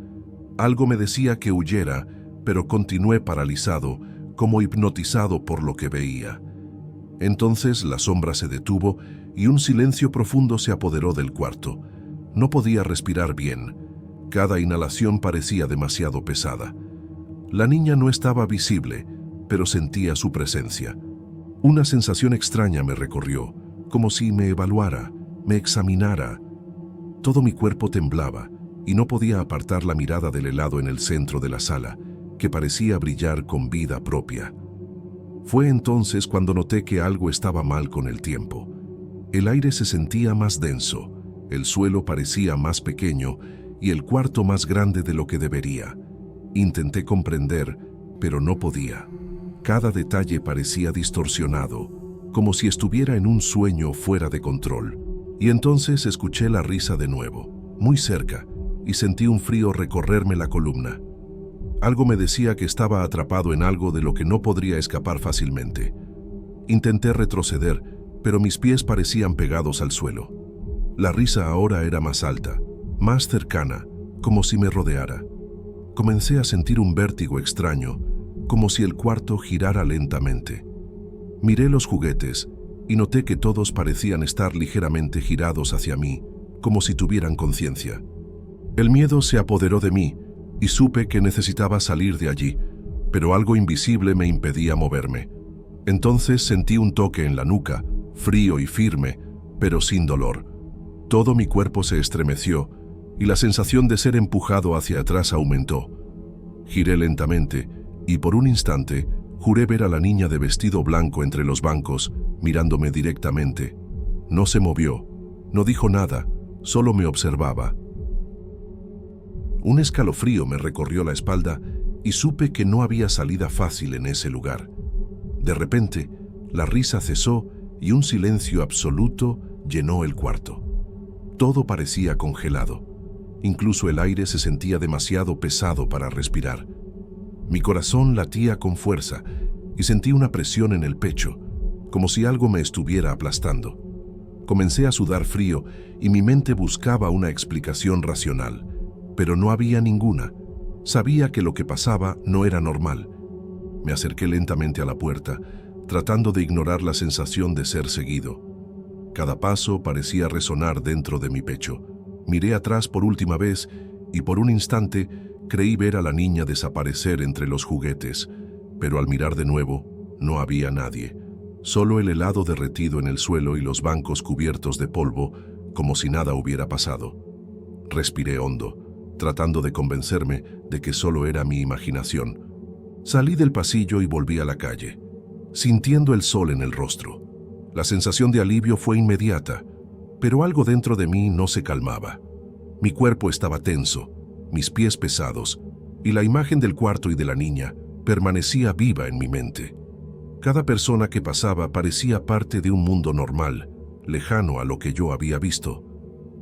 Algo me decía que huyera, pero continué paralizado, como hipnotizado por lo que veía. Entonces la sombra se detuvo y un silencio profundo se apoderó del cuarto. No podía respirar bien. Cada inhalación parecía demasiado pesada. La niña no estaba visible, pero sentía su presencia. Una sensación extraña me recorrió, como si me evaluara, me examinara. Todo mi cuerpo temblaba y no podía apartar la mirada del helado en el centro de la sala, que parecía brillar con vida propia. Fue entonces cuando noté que algo estaba mal con el tiempo. El aire se sentía más denso, el suelo parecía más pequeño y el cuarto más grande de lo que debería. Intenté comprender, pero no podía. Cada detalle parecía distorsionado, como si estuviera en un sueño fuera de control. Y entonces escuché la risa de nuevo, muy cerca, y sentí un frío recorrerme la columna. Algo me decía que estaba atrapado en algo de lo que no podría escapar fácilmente. Intenté retroceder, pero mis pies parecían pegados al suelo. La risa ahora era más alta, más cercana, como si me rodeara. Comencé a sentir un vértigo extraño, como si el cuarto girara lentamente. Miré los juguetes y noté que todos parecían estar ligeramente girados hacia mí, como si tuvieran conciencia. El miedo se apoderó de mí y supe que necesitaba salir de allí, pero algo invisible me impedía moverme. Entonces sentí un toque en la nuca, frío y firme, pero sin dolor. Todo mi cuerpo se estremeció y la sensación de ser empujado hacia atrás aumentó. Giré lentamente y por un instante juré ver a la niña de vestido blanco entre los bancos, mirándome directamente. No se movió, no dijo nada, solo me observaba. Un escalofrío me recorrió la espalda y supe que no había salida fácil en ese lugar. De repente, la risa cesó y un silencio absoluto llenó el cuarto. Todo parecía congelado. Incluso el aire se sentía demasiado pesado para respirar. Mi corazón latía con fuerza y sentí una presión en el pecho, como si algo me estuviera aplastando. Comencé a sudar frío y mi mente buscaba una explicación racional, pero no había ninguna. Sabía que lo que pasaba no era normal. Me acerqué lentamente a la puerta, tratando de ignorar la sensación de ser seguido. Cada paso parecía resonar dentro de mi pecho. Miré atrás por última vez y por un instante creí ver a la niña desaparecer entre los juguetes, pero al mirar de nuevo no había nadie. Solo el helado derretido en el suelo y los bancos cubiertos de polvo, como si nada hubiera pasado. Respiré hondo, tratando de convencerme de que solo era mi imaginación. Salí del pasillo y volví a la calle, sintiendo el sol en el rostro. La sensación de alivio fue inmediata, pero algo dentro de mí no se calmaba. Mi cuerpo estaba tenso, mis pies pesados, y la imagen del cuarto y de la niña permanecía viva en mi mente. Cada persona que pasaba parecía parte de un mundo normal, lejano a lo que yo había visto.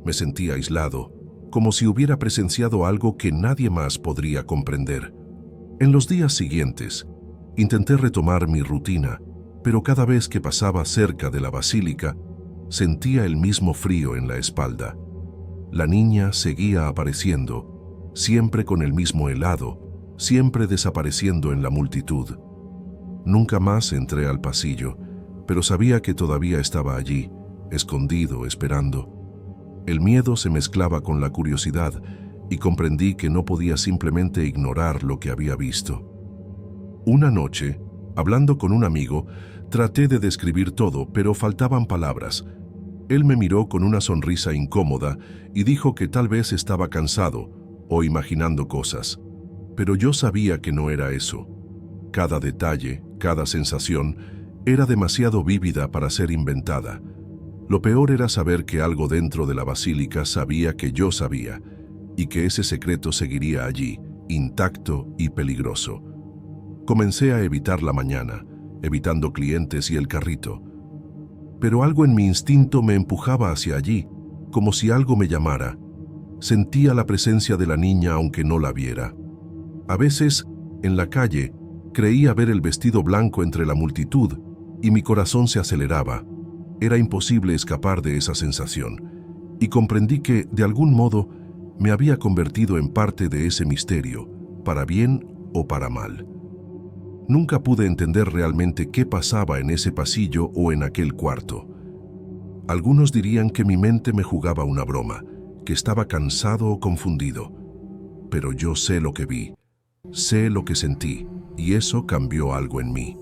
Me sentía aislado, como si hubiera presenciado algo que nadie más podría comprender. En los días siguientes, intenté retomar mi rutina, pero cada vez que pasaba cerca de la basílica, sentía el mismo frío en la espalda. La niña seguía apareciendo, siempre con el mismo helado, siempre desapareciendo en la multitud. Nunca más entré al pasillo, pero sabía que todavía estaba allí, escondido, esperando. El miedo se mezclaba con la curiosidad y comprendí que no podía simplemente ignorar lo que había visto. Una noche, hablando con un amigo, traté de describir todo, pero faltaban palabras. Él me miró con una sonrisa incómoda y dijo que tal vez estaba cansado o imaginando cosas. Pero yo sabía que no era eso. Cada detalle, cada sensación, era demasiado vívida para ser inventada. Lo peor era saber que algo dentro de la basílica sabía que yo sabía, y que ese secreto seguiría allí, intacto y peligroso. Comencé a evitar la mañana, evitando clientes y el carrito. Pero algo en mi instinto me empujaba hacia allí, como si algo me llamara. Sentía la presencia de la niña aunque no la viera. A veces, en la calle, creía ver el vestido blanco entre la multitud y mi corazón se aceleraba. Era imposible escapar de esa sensación, y comprendí que, de algún modo, me había convertido en parte de ese misterio, para bien o para mal. Nunca pude entender realmente qué pasaba en ese pasillo o en aquel cuarto. Algunos dirían que mi mente me jugaba una broma, que estaba cansado o confundido. Pero yo sé lo que vi, sé lo que sentí, y eso cambió algo en mí.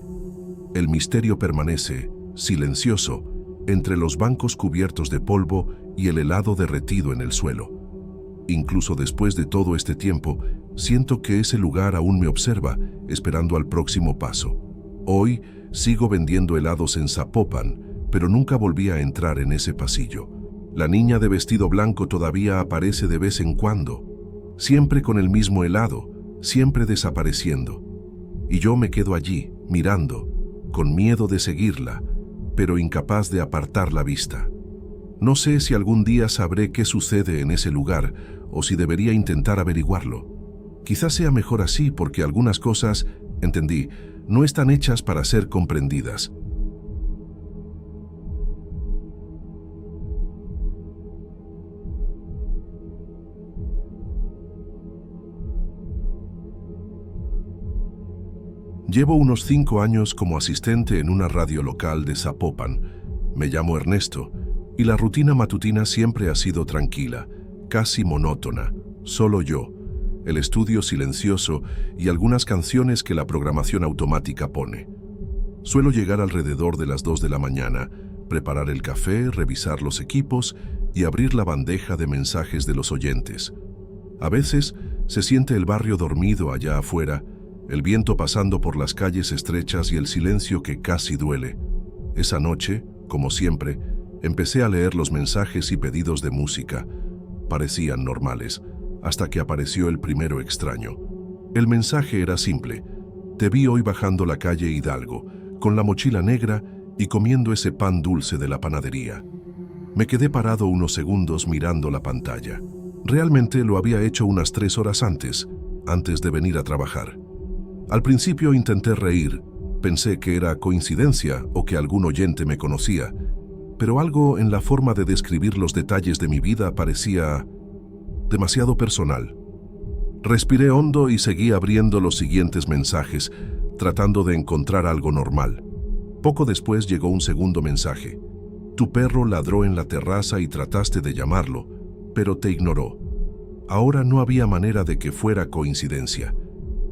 El misterio permanece, silencioso, entre los bancos cubiertos de polvo y el helado derretido en el suelo. Incluso después de todo este tiempo, siento que ese lugar aún me observa, esperando al próximo paso. Hoy sigo vendiendo helados en Zapopan, pero nunca volví a entrar en ese pasillo. La niña de vestido blanco todavía aparece de vez en cuando, siempre con el mismo helado, siempre desapareciendo. Y yo me quedo allí, mirando, con miedo de seguirla, pero incapaz de apartar la vista. No sé si algún día sabré qué sucede en ese lugar o si debería intentar averiguarlo. Quizás sea mejor así porque algunas cosas, entendí, no están hechas para ser comprendidas. Llevo unos 5 años como asistente en una radio local de Zapopan. Me llamo Ernesto y la rutina matutina siempre ha sido tranquila, casi monótona, solo yo, el estudio silencioso y algunas canciones que la programación automática pone. Suelo llegar alrededor de las 2 de la mañana, preparar el café, revisar los equipos y abrir la bandeja de mensajes de los oyentes. A veces se siente el barrio dormido allá afuera, el viento pasando por las calles estrechas y el silencio que casi duele. Esa noche, como siempre, empecé a leer los mensajes y pedidos de música. Parecían normales, hasta que apareció el primero extraño. El mensaje era simple: te vi hoy bajando la calle Hidalgo, con la mochila negra y comiendo ese pan dulce de la panadería. Me quedé parado unos segundos mirando la pantalla. Realmente lo había hecho unas 3 horas antes de venir a trabajar. Al principio intenté reír, pensé que era coincidencia o que algún oyente me conocía, pero algo en la forma de describir los detalles de mi vida parecía demasiado personal. Respiré hondo y seguí abriendo los siguientes mensajes, tratando de encontrar algo normal. Poco después llegó un segundo mensaje. Tu perro ladró en la terraza y trataste de llamarlo, pero te ignoró. Ahora no había manera de que fuera coincidencia.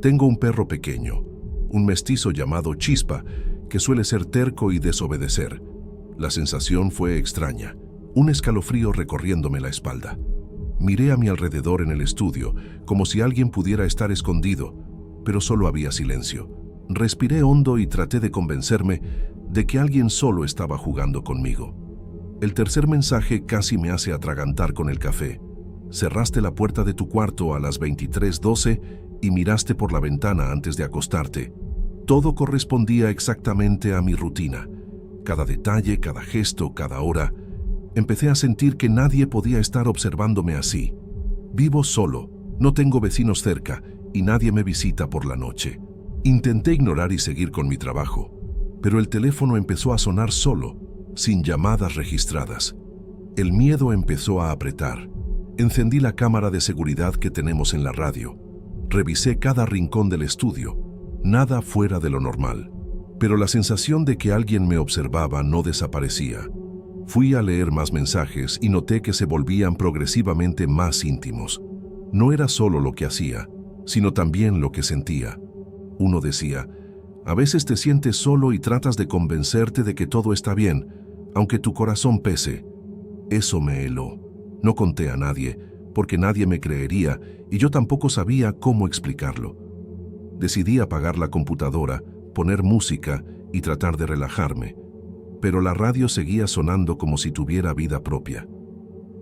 Tengo un perro pequeño, un mestizo llamado Chispa, que suele ser terco y desobedecer. La sensación fue extraña, un escalofrío recorriéndome la espalda. Miré a mi alrededor en el estudio, como si alguien pudiera estar escondido, pero solo había silencio. Respiré hondo y traté de convencerme de que alguien solo estaba jugando conmigo. El tercer mensaje casi me hace atragantar con el café. Cerraste la puerta de tu cuarto a las 23:12 y miraste por la ventana antes de acostarte. Todo correspondía exactamente a mi rutina. Cada detalle, cada gesto, cada hora. Empecé a sentir que nadie podía estar observándome así. Vivo solo, no tengo vecinos cerca y nadie me visita por la noche. Intenté ignorar y seguir con mi trabajo, pero el teléfono empezó a sonar solo, sin llamadas registradas. El miedo empezó a apretar. Encendí la cámara de seguridad que tenemos en la radio. Revisé cada rincón del estudio, nada fuera de lo normal. Pero la sensación de que alguien me observaba no desaparecía. Fui a leer más mensajes y noté que se volvían progresivamente más íntimos. No era solo lo que hacía, sino también lo que sentía. Uno decía, a veces te sientes solo y tratas de convencerte de que todo está bien, aunque tu corazón pese. Eso me heló. No conté a nadie, porque nadie me creería y yo tampoco sabía cómo explicarlo. Decidí apagar la computadora, poner música y tratar de relajarme, pero la radio seguía sonando como si tuviera vida propia.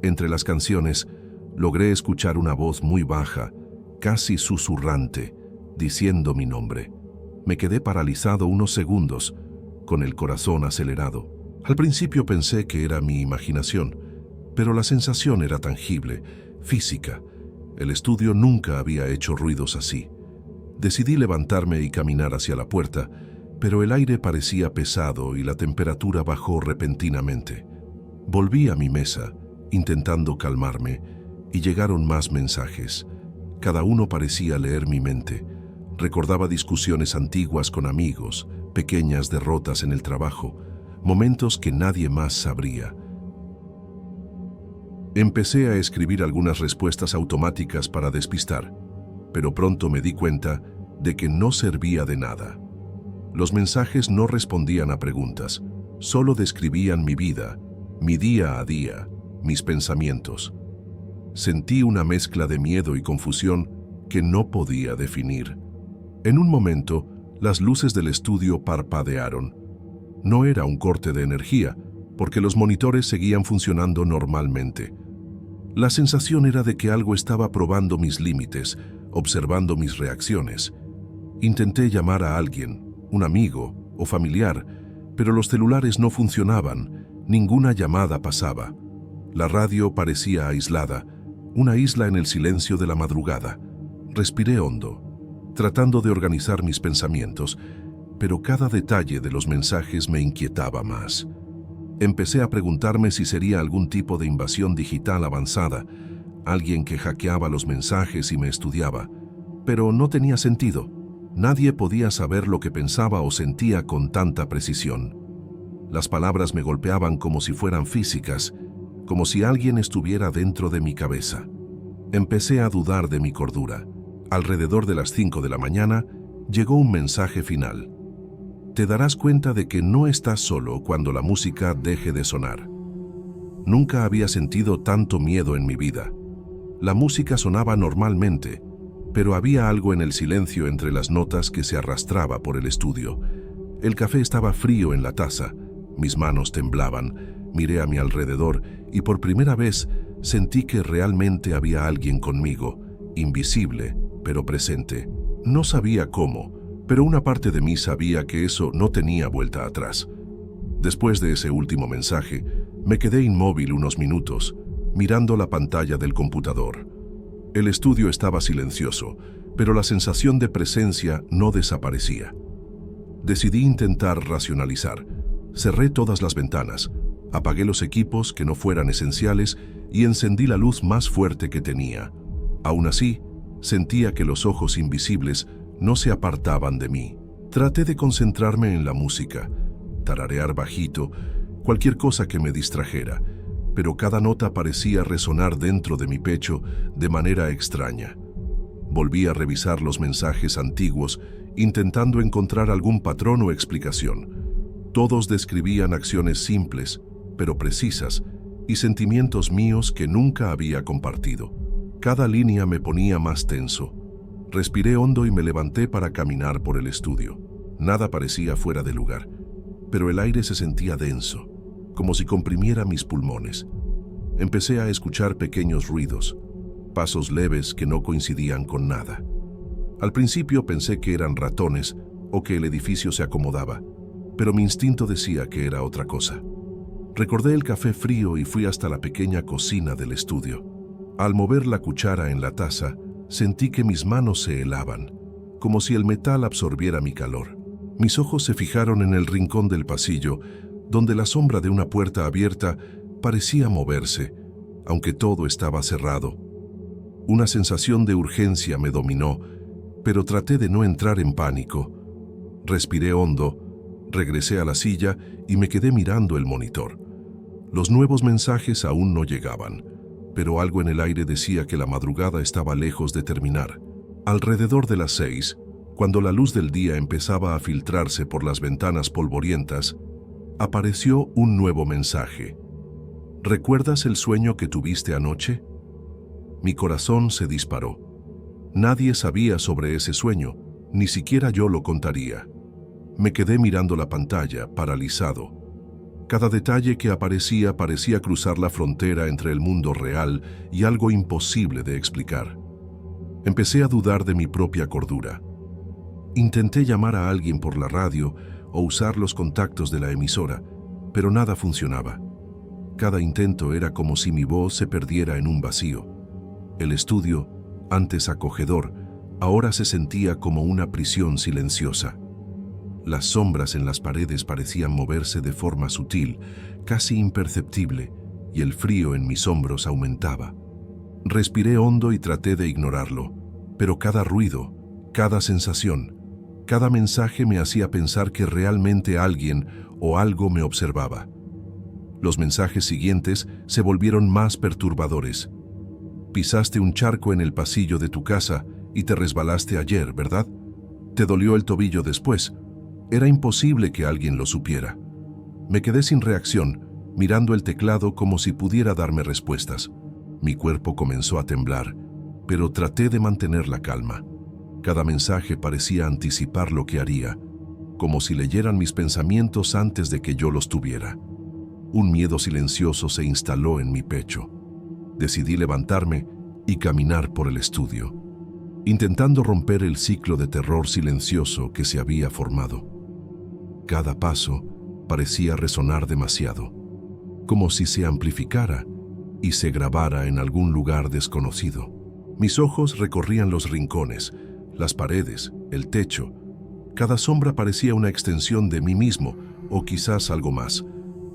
Entre las canciones, logré escuchar una voz muy baja, casi susurrante, diciendo mi nombre. Me quedé paralizado unos segundos, con el corazón acelerado. Al principio pensé que era mi imaginación, pero la sensación era tangible, física. El estudio nunca había hecho ruidos así. Decidí levantarme y caminar hacia la puerta, pero el aire parecía pesado y la temperatura bajó repentinamente. Volví a mi mesa, intentando calmarme, y llegaron más mensajes. Cada uno parecía leer mi mente. Recordaba discusiones antiguas con amigos, pequeñas derrotas en el trabajo, momentos que nadie más sabría. Empecé a escribir algunas respuestas automáticas para despistar, pero pronto me di cuenta de que no servía de nada. Los mensajes no respondían a preguntas, solo describían mi vida, mi día a día, mis pensamientos. Sentí una mezcla de miedo y confusión que no podía definir. En un momento, las luces del estudio parpadearon. No era un corte de energía, porque los monitores seguían funcionando normalmente. La sensación era de que algo estaba probando mis límites, observando mis reacciones. Intenté llamar a alguien, un amigo o familiar, pero los celulares no funcionaban, ninguna llamada pasaba. La radio parecía aislada, una isla en el silencio de la madrugada. Respiré hondo, tratando de organizar mis pensamientos, pero cada detalle de los mensajes me inquietaba más. Empecé a preguntarme si sería algún tipo de invasión digital avanzada, alguien que hackeaba los mensajes y me estudiaba, pero no tenía sentido. Nadie podía saber lo que pensaba o sentía con tanta precisión. Las palabras me golpeaban como si fueran físicas, como si alguien estuviera dentro de mi cabeza. Empecé a dudar de mi cordura. Alrededor de las 5 de la mañana, llegó un mensaje final. Te darás cuenta de que no estás solo cuando la música deje de sonar. Nunca había sentido tanto miedo en mi vida. La música sonaba normalmente, pero había algo en el silencio entre las notas que se arrastraba por el estudio. El café estaba frío en la taza, mis manos temblaban, miré a mi alrededor y por primera vez sentí que realmente había alguien conmigo, invisible, pero presente. No sabía cómo, pero una parte de mí sabía que eso no tenía vuelta atrás. Después de ese último mensaje, me quedé inmóvil unos minutos, mirando la pantalla del computador. El estudio estaba silencioso, pero la sensación de presencia no desaparecía. Decidí intentar racionalizar. Cerré todas las ventanas, apagué los equipos que no fueran esenciales y encendí la luz más fuerte que tenía. Aún así, sentía que los ojos invisibles no se apartaban de mí. Traté de concentrarme en la música, tararear bajito, cualquier cosa que me distrajera, pero cada nota parecía resonar dentro de mi pecho de manera extraña. Volví a revisar los mensajes antiguos, intentando encontrar algún patrón o explicación. Todos describían acciones simples, pero precisas, y sentimientos míos que nunca había compartido. Cada línea me ponía más tenso. Respiré hondo y me levanté para caminar por el estudio. Nada parecía fuera de lugar, pero el aire se sentía denso, como si comprimiera mis pulmones. Empecé a escuchar pequeños ruidos, pasos leves que no coincidían con nada. Al principio pensé que eran ratones o que el edificio se acomodaba, pero mi instinto decía que era otra cosa. Recordé el café frío y fui hasta la pequeña cocina del estudio. Al mover la cuchara en la taza, sentí que mis manos se helaban, como si el metal absorbiera mi calor. Mis ojos se fijaron en el rincón del pasillo, donde la sombra de una puerta abierta parecía moverse, aunque todo estaba cerrado. Una sensación de urgencia me dominó, pero traté de no entrar en pánico. Respiré hondo, regresé a la silla y me quedé mirando el monitor. Los nuevos mensajes aún no llegaban, pero algo en el aire decía que la madrugada estaba lejos de terminar. Alrededor de las 6, cuando la luz del día empezaba a filtrarse por las ventanas polvorientas, apareció un nuevo mensaje. ¿Recuerdas el sueño que tuviste anoche? Mi corazón se disparó. Nadie sabía sobre ese sueño, ni siquiera yo lo contaría. Me quedé mirando la pantalla, paralizado. Cada detalle que aparecía parecía cruzar la frontera entre el mundo real y algo imposible de explicar. Empecé a dudar de mi propia cordura. Intenté llamar a alguien por la radio o usar los contactos de la emisora, pero nada funcionaba. Cada intento era como si mi voz se perdiera en un vacío. El estudio, antes acogedor, ahora se sentía como una prisión silenciosa. Las sombras en las paredes parecían moverse de forma sutil, casi imperceptible, y el frío en mis hombros aumentaba. Respiré hondo y traté de ignorarlo, pero cada ruido, cada sensación, cada mensaje me hacía pensar que realmente alguien o algo me observaba. Los mensajes siguientes se volvieron más perturbadores. Pisaste un charco en el pasillo de tu casa y te resbalaste ayer, ¿verdad? Te dolió el tobillo después. Era imposible que alguien lo supiera. Me quedé sin reacción, mirando el teclado como si pudiera darme respuestas. Mi cuerpo comenzó a temblar, pero traté de mantener la calma. Cada mensaje parecía anticipar lo que haría, como si leyeran mis pensamientos antes de que yo los tuviera. Un miedo silencioso se instaló en mi pecho. Decidí levantarme y caminar por el estudio, intentando romper el ciclo de terror silencioso que se había formado. Cada paso parecía resonar demasiado, como si se amplificara y se grabara en algún lugar desconocido. Mis ojos recorrían los rincones, las paredes, el techo. Cada sombra parecía una extensión de mí mismo, o quizás algo más.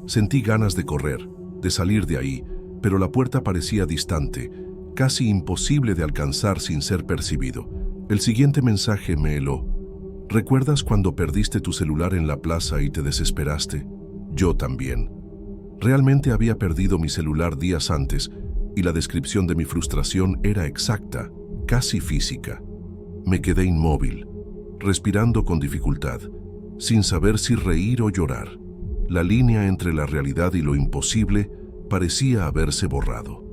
Sentí ganas de correr, de salir de ahí, pero la puerta parecía distante, casi imposible de alcanzar sin ser percibido. El siguiente mensaje me heló. ¿Recuerdas cuando perdiste tu celular en la plaza y te desesperaste? Yo también. Realmente había perdido mi celular días antes, y la descripción de mi frustración era exacta, casi física. Me quedé inmóvil, respirando con dificultad, sin saber si reír o llorar. La línea entre la realidad y lo imposible parecía haberse borrado.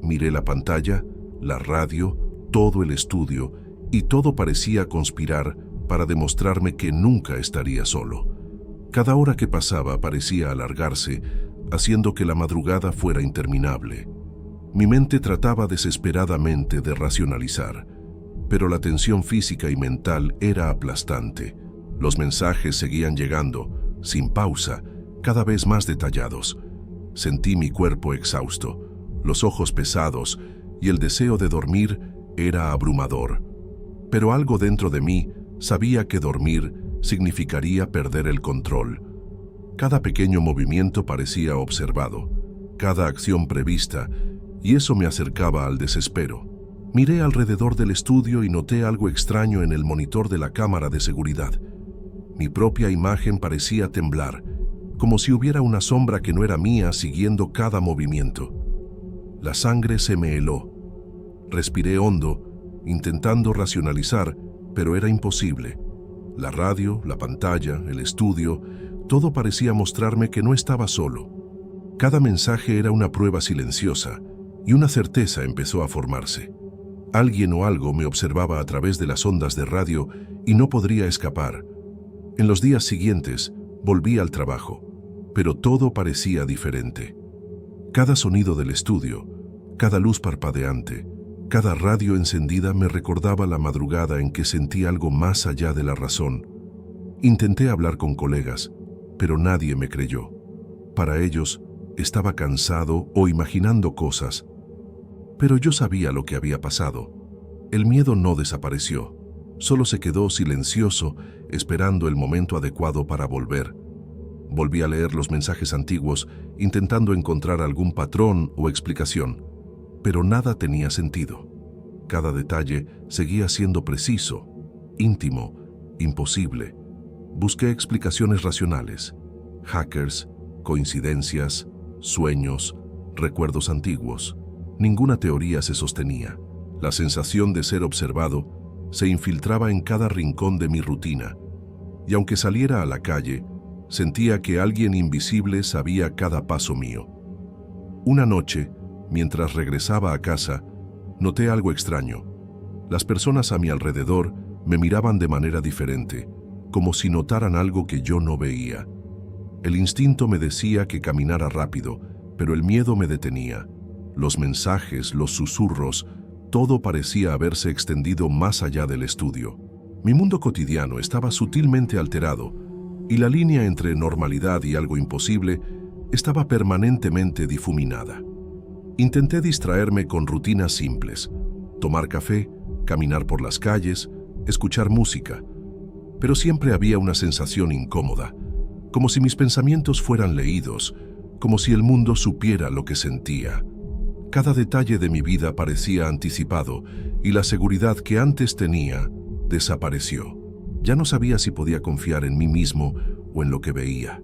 Miré la pantalla, la radio, todo el estudio, y todo parecía conspirar para demostrarme que nunca estaría solo. Cada hora que pasaba parecía alargarse, haciendo que la madrugada fuera interminable. Mi mente trataba desesperadamente de racionalizar, pero la tensión física y mental era aplastante. Los mensajes seguían llegando, sin pausa, cada vez más detallados. Sentí mi cuerpo exhausto, los ojos pesados, y el deseo de dormir era abrumador. Pero algo dentro de mí sabía que dormir significaría perder el control. Cada pequeño movimiento parecía observado, cada acción prevista, y eso me acercaba al desespero. Miré alrededor del estudio y noté algo extraño en el monitor de la cámara de seguridad. Mi propia imagen parecía temblar, como si hubiera una sombra que no era mía siguiendo cada movimiento. La sangre se me heló. Respiré hondo, intentando racionalizar, pero era imposible. La radio, la pantalla, el estudio, todo parecía mostrarme que no estaba solo. Cada mensaje era una prueba silenciosa, y una certeza empezó a formarse. Alguien o algo me observaba a través de las ondas de radio y no podría escapar. En los días siguientes, volví al trabajo, pero todo parecía diferente. Cada sonido del estudio, cada luz parpadeante, cada radio encendida me recordaba la madrugada en que sentí algo más allá de la razón. Intenté hablar con colegas, pero nadie me creyó. Para ellos, estaba cansado o imaginando cosas. Pero yo sabía lo que había pasado. El miedo no desapareció, solo se quedó silencioso, esperando el momento adecuado para volver. Volví a leer los mensajes antiguos, intentando encontrar algún patrón o explicación, pero nada tenía sentido. Cada detalle seguía siendo preciso, íntimo, imposible. Busqué explicaciones racionales: hackers, coincidencias, sueños, recuerdos antiguos. Ninguna teoría se sostenía. La sensación de ser observado se infiltraba en cada rincón de mi rutina, y aunque saliera a la calle, sentía que alguien invisible sabía cada paso mío. Una noche, mientras regresaba a casa, noté algo extraño. Las personas a mi alrededor me miraban de manera diferente, como si notaran algo que yo no veía. El instinto me decía que caminara rápido, pero el miedo me detenía. Los mensajes, los susurros, todo parecía haberse extendido más allá del estudio. Mi mundo cotidiano estaba sutilmente alterado, y la línea entre normalidad y algo imposible estaba permanentemente difuminada. Intenté distraerme con rutinas simples: tomar café, caminar por las calles, escuchar música, pero siempre había una sensación incómoda, como si mis pensamientos fueran leídos, como si el mundo supiera lo que sentía. Cada detalle de mi vida parecía anticipado, y la seguridad que antes tenía desapareció. Ya no sabía si podía confiar en mí mismo o en lo que veía.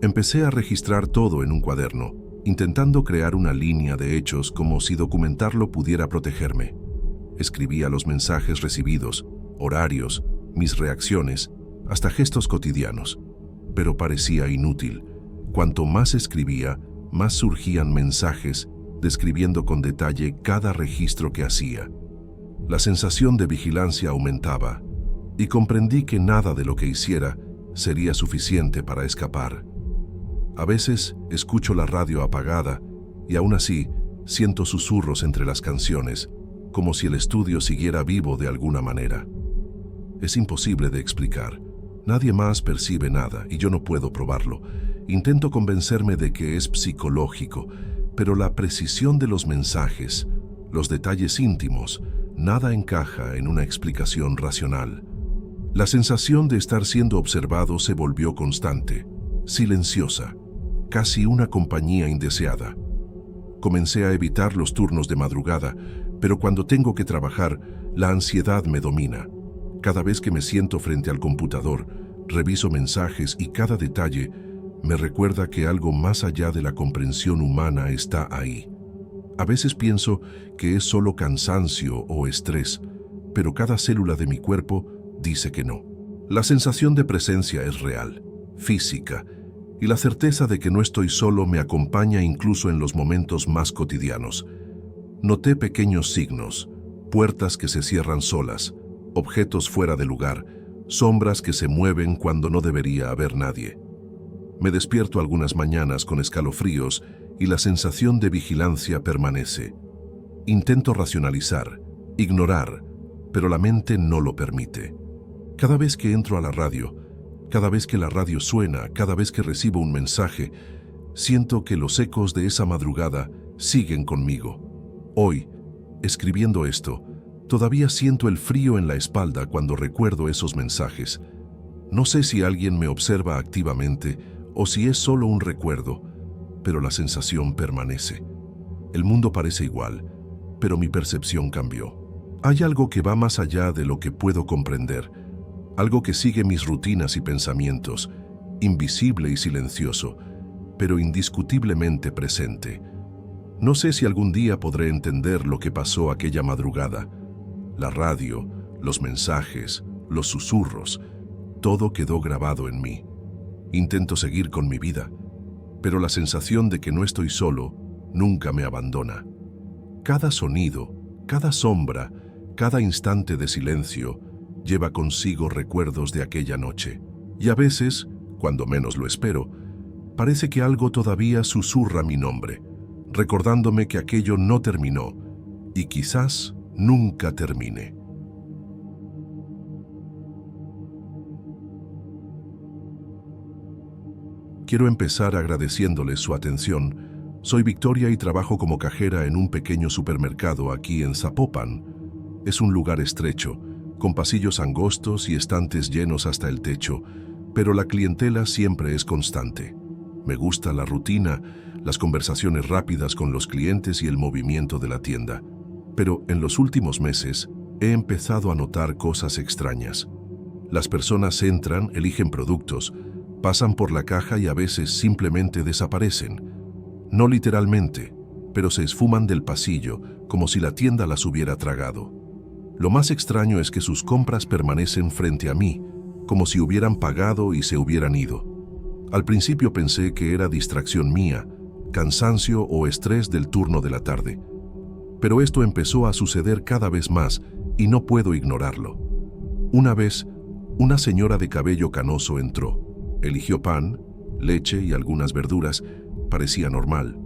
Empecé a registrar todo en un cuaderno, intentando crear una línea de hechos como si documentarlo pudiera protegerme. Escribía los mensajes recibidos, horarios, mis reacciones, hasta gestos cotidianos, pero parecía inútil. Cuanto más escribía, más surgían mensajes describiendo con detalle cada registro que hacía. La sensación de vigilancia aumentaba y comprendí que nada de lo que hiciera sería suficiente para escapar. A veces escucho la radio apagada y aún así siento susurros entre las canciones, como si el estudio siguiera vivo de alguna manera. Es imposible de explicar. Nadie más percibe nada y yo no puedo probarlo. Intento convencerme de que es psicológico, pero la precisión de los mensajes, los detalles íntimos, nada encaja en una explicación racional. La sensación de estar siendo observado se volvió constante, silenciosa, casi una compañía indeseada. Comencé a evitar los turnos de madrugada, pero cuando tengo que trabajar, la ansiedad me domina. Cada vez que me siento frente al computador, reviso mensajes y cada detalle me recuerda que algo más allá de la comprensión humana está ahí. A veces pienso que es solo cansancio o estrés, pero cada célula de mi cuerpo dice que no. La sensación de presencia es real, física, y la certeza de que no estoy solo me acompaña incluso en los momentos más cotidianos. Noté pequeños signos, puertas que se cierran solas, objetos fuera de lugar, sombras que se mueven cuando no debería haber nadie. Me despierto algunas mañanas con escalofríos y la sensación de vigilancia permanece. Intento racionalizar, ignorar, pero la mente no lo permite. Cada vez que entro a la radio, cada vez que la radio suena, cada vez que recibo un mensaje, siento que los ecos de esa madrugada siguen conmigo. Hoy, escribiendo esto, todavía siento el frío en la espalda cuando recuerdo esos mensajes. No sé si alguien me observa activamente o si es solo un recuerdo, pero la sensación permanece. El mundo parece igual, pero mi percepción cambió. Hay algo que va más allá de lo que puedo comprender, algo que sigue mis rutinas y pensamientos, invisible y silencioso, pero indiscutiblemente presente. No sé si algún día podré entender lo que pasó aquella madrugada. La radio, los mensajes, los susurros, todo quedó grabado en mí. Intento seguir con mi vida, pero la sensación de que no estoy solo nunca me abandona. Cada sonido, cada sombra, cada instante de silencio lleva consigo recuerdos de aquella noche. Y a veces, cuando menos lo espero, parece que algo todavía susurra mi nombre, recordándome que aquello no terminó y quizás nunca termine. Quiero empezar agradeciéndoles su atención. Soy Victoria y trabajo como cajera en un pequeño supermercado aquí en Zapopan. Es un lugar estrecho, con pasillos angostos y estantes llenos hasta el techo, pero la clientela siempre es constante. Me gusta la rutina, las conversaciones rápidas con los clientes y el movimiento de la tienda. Pero en los últimos meses he empezado a notar cosas extrañas. Las personas entran, eligen productos, pasan por la caja y a veces simplemente desaparecen. No literalmente, pero se esfuman del pasillo como si la tienda las hubiera tragado. Lo más extraño es que sus compras permanecen frente a mí, como si hubieran pagado y se hubieran ido. Al principio pensé que era distracción mía, cansancio o estrés del turno de la tarde. Pero esto empezó a suceder cada vez más y no puedo ignorarlo. Una vez, una señora de cabello canoso entró. Eligió pan, leche y algunas verduras. Parecía normal.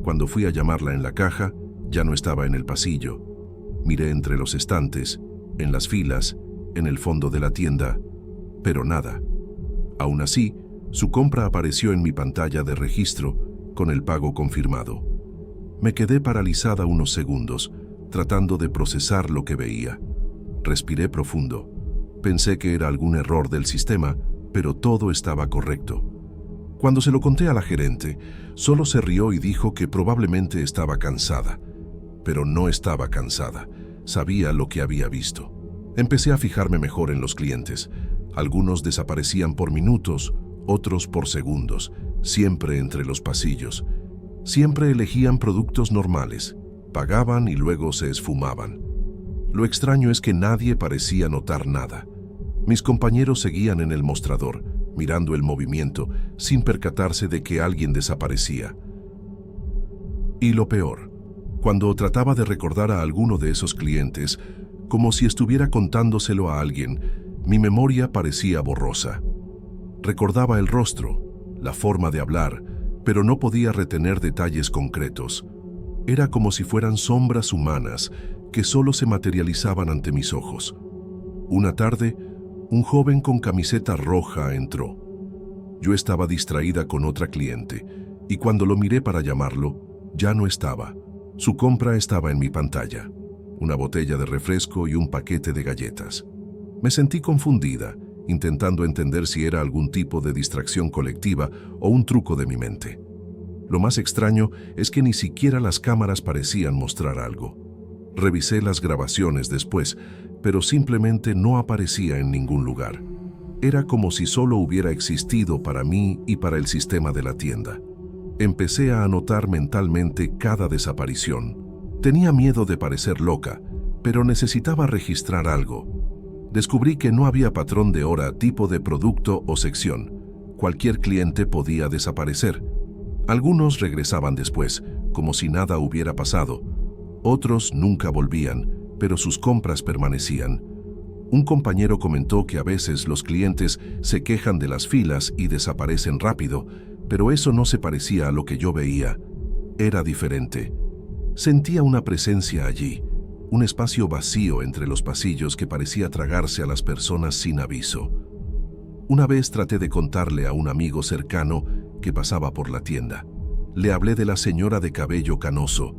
Cuando fui a llamarla en la caja, ya no estaba en el pasillo. Miré entre los estantes, en las filas, en el fondo de la tienda, pero nada. Aún así, su compra apareció en mi pantalla de registro con el pago confirmado. Me quedé paralizada unos segundos, tratando de procesar lo que veía. Respiré profundo. Pensé que era algún error del sistema, pero todo estaba correcto. Cuando se lo conté a la gerente, solo se rió y dijo que probablemente estaba cansada. Pero no estaba cansada. Sabía lo que había visto. Empecé a fijarme mejor en los clientes. Algunos desaparecían por minutos, otros por segundos, siempre entre los pasillos. Siempre elegían productos normales, pagaban y luego se esfumaban. Lo extraño es que nadie parecía notar nada. Mis compañeros seguían en el mostrador, mirando el movimiento, sin percatarse de que alguien desaparecía. Y lo peor, cuando trataba de recordar a alguno de esos clientes, como si estuviera contándoselo a alguien, mi memoria parecía borrosa. Recordaba el rostro, la forma de hablar, pero no podía retener detalles concretos. Era como si fueran sombras humanas que solo se materializaban ante mis ojos. Una tarde, un joven con camiseta roja entró. Yo estaba distraída con otra cliente, y cuando lo miré para llamarlo, ya no estaba. Su compra estaba en mi pantalla: una botella de refresco y un paquete de galletas. Me sentí confundida, intentando entender si era algún tipo de distracción colectiva o un truco de mi mente. Lo más extraño es que ni siquiera las cámaras parecían mostrar algo. Revisé las grabaciones después, pero simplemente no aparecía en ningún lugar. Era como si solo hubiera existido para mí y para el sistema de la tienda. Empecé a anotar mentalmente cada desaparición. Tenía miedo de parecer loca, pero necesitaba registrar algo. Descubrí que no había patrón de hora, tipo de producto o sección. Cualquier cliente podía desaparecer. Algunos regresaban después, como si nada hubiera pasado. Otros nunca volvían, pero sus compras permanecían. Un compañero comentó que a veces los clientes se quejan de las filas y desaparecen rápido, pero eso no se parecía a lo que yo veía. Era diferente. Sentía una presencia allí, un espacio vacío entre los pasillos que parecía tragarse a las personas sin aviso. Una vez traté de contarle a un amigo cercano que pasaba por la tienda. Le hablé de la señora de cabello canoso,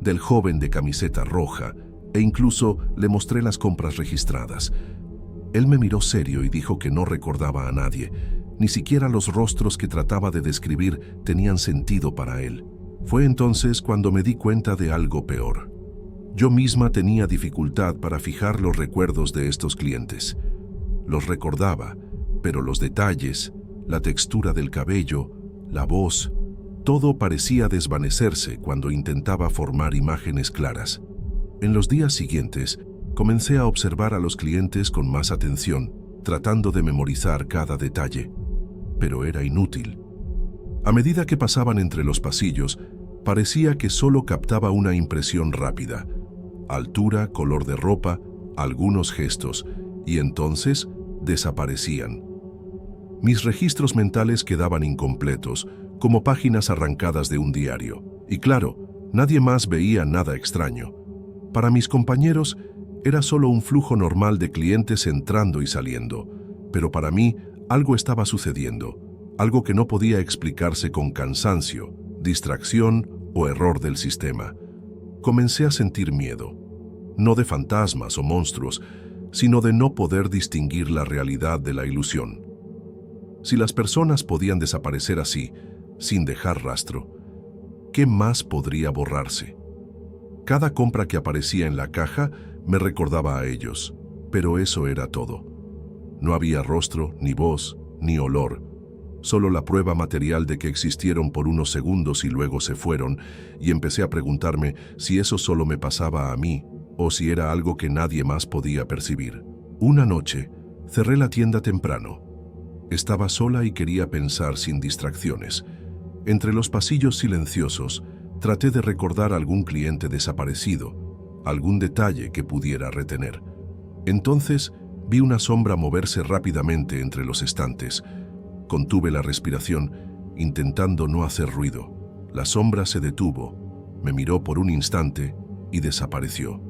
del joven de camiseta roja, e incluso le mostré las compras registradas. Él me miró serio y dijo que no recordaba a nadie. Ni siquiera los rostros que trataba de describir tenían sentido para él. Fue entonces cuando me di cuenta de algo peor. Yo misma tenía dificultad para fijar los recuerdos de estos clientes. Los recordaba, pero los detalles, la textura del cabello, la voz, todo parecía desvanecerse cuando intentaba formar imágenes claras. En los días siguientes, comencé a observar a los clientes con más atención, tratando de memorizar cada detalle. Pero era inútil. A medida que pasaban entre los pasillos, parecía que solo captaba una impresión rápida: altura, color de ropa, algunos gestos, y entonces desaparecían. Mis registros mentales quedaban incompletos, como páginas arrancadas de un diario. Y claro, nadie más veía nada extraño. Para mis compañeros, era solo un flujo normal de clientes entrando y saliendo, pero para mí algo estaba sucediendo, algo que no podía explicarse con cansancio, distracción o error del sistema. Comencé a sentir miedo, no de fantasmas o monstruos, sino de no poder distinguir la realidad de la ilusión. Si las personas podían desaparecer así, sin dejar rastro, ¿qué más podría borrarse? Cada compra que aparecía en la caja me recordaba a ellos, pero eso era todo. No había rostro, ni voz, ni olor, solo la prueba material de que existieron por unos segundos y luego se fueron, y empecé a preguntarme si eso solo me pasaba a mí o si era algo que nadie más podía percibir. Una noche, cerré la tienda temprano. Estaba sola y quería pensar sin distracciones. Entre los pasillos silenciosos, traté de recordar algún cliente desaparecido, algún detalle que pudiera retener. Entonces, vi una sombra moverse rápidamente entre los estantes. Contuve la respiración, intentando no hacer ruido. La sombra se detuvo, me miró por un instante y desapareció.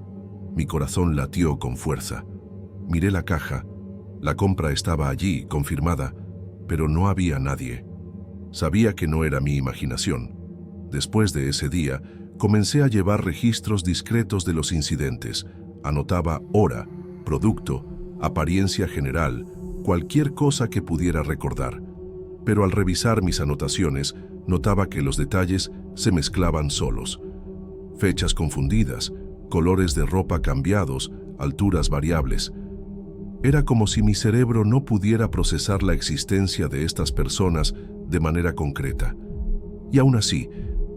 Mi corazón latió con fuerza. Miré la caja. La compra estaba allí, confirmada, pero no había nadie. Sabía que no era mi imaginación. Después de ese día, comencé a llevar registros discretos de los incidentes. Anotaba hora, producto, apariencia general, cualquier cosa que pudiera recordar. Pero al revisar mis anotaciones, notaba que los detalles se mezclaban solos. Fechas confundidas, colores de ropa cambiados, alturas variables. Era como si mi cerebro no pudiera procesar la existencia de estas personas de manera concreta. Y aún así,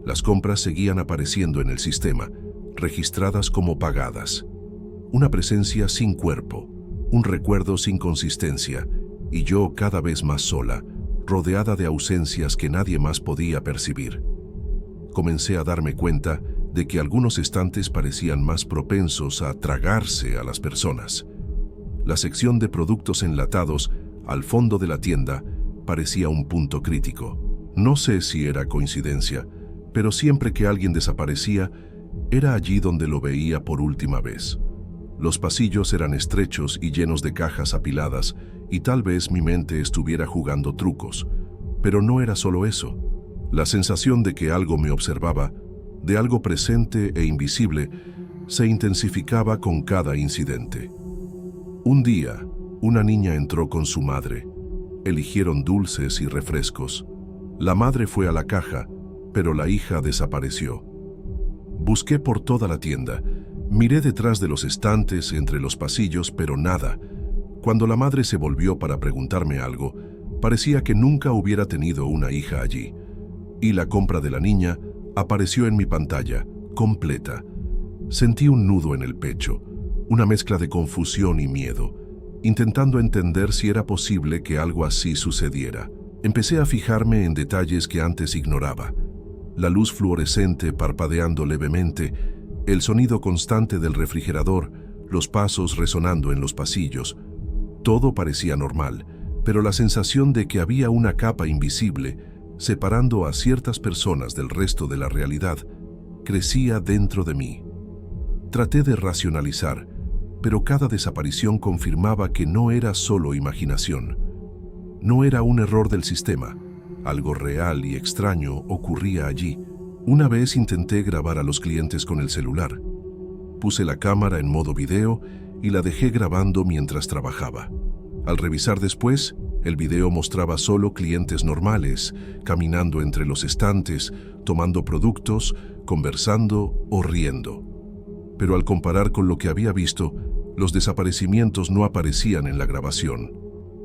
las compras seguían apareciendo en el sistema, registradas como pagadas. Una presencia sin cuerpo, un recuerdo sin consistencia, y yo cada vez más sola, rodeada de ausencias que nadie más podía percibir. Comencé a darme cuenta de que algunos estantes parecían más propensos a tragarse a las personas. La sección de productos enlatados, al fondo de la tienda, parecía un punto crítico. No sé si era coincidencia, pero siempre que alguien desaparecía, era allí donde lo veía por última vez. Los pasillos eran estrechos y llenos de cajas apiladas, y tal vez mi mente estuviera jugando trucos. Pero no era solo eso. La sensación de que algo me observaba, de algo presente e invisible, se intensificaba con cada incidente. Un día, una niña entró con su madre. Eligieron dulces y refrescos. La madre fue a la caja, pero la hija desapareció. Busqué por toda la tienda. Miré detrás de los estantes, entre los pasillos, pero nada. Cuando la madre se volvió para preguntarme algo, parecía que nunca hubiera tenido una hija allí. Y la compra de la niña apareció en mi pantalla, completa. Sentí un nudo en el pecho, una mezcla de confusión y miedo, intentando entender si era posible que algo así sucediera. Empecé a fijarme en detalles que antes ignoraba. La luz fluorescente parpadeando levemente, el sonido constante del refrigerador, los pasos resonando en los pasillos. Todo parecía normal, pero la sensación de que había una capa invisible, separando a ciertas personas del resto de la realidad, crecía dentro de mí. Traté de racionalizar, pero cada desaparición confirmaba que no era solo imaginación. No era un error del sistema. Algo real y extraño ocurría allí. Una vez intenté grabar a los clientes con el celular. Puse la cámara en modo video y la dejé grabando mientras trabajaba. Al revisar después, el video mostraba solo clientes normales, caminando entre los estantes, tomando productos, conversando o riendo. Pero al comparar con lo que había visto, los desaparecimientos no aparecían en la grabación.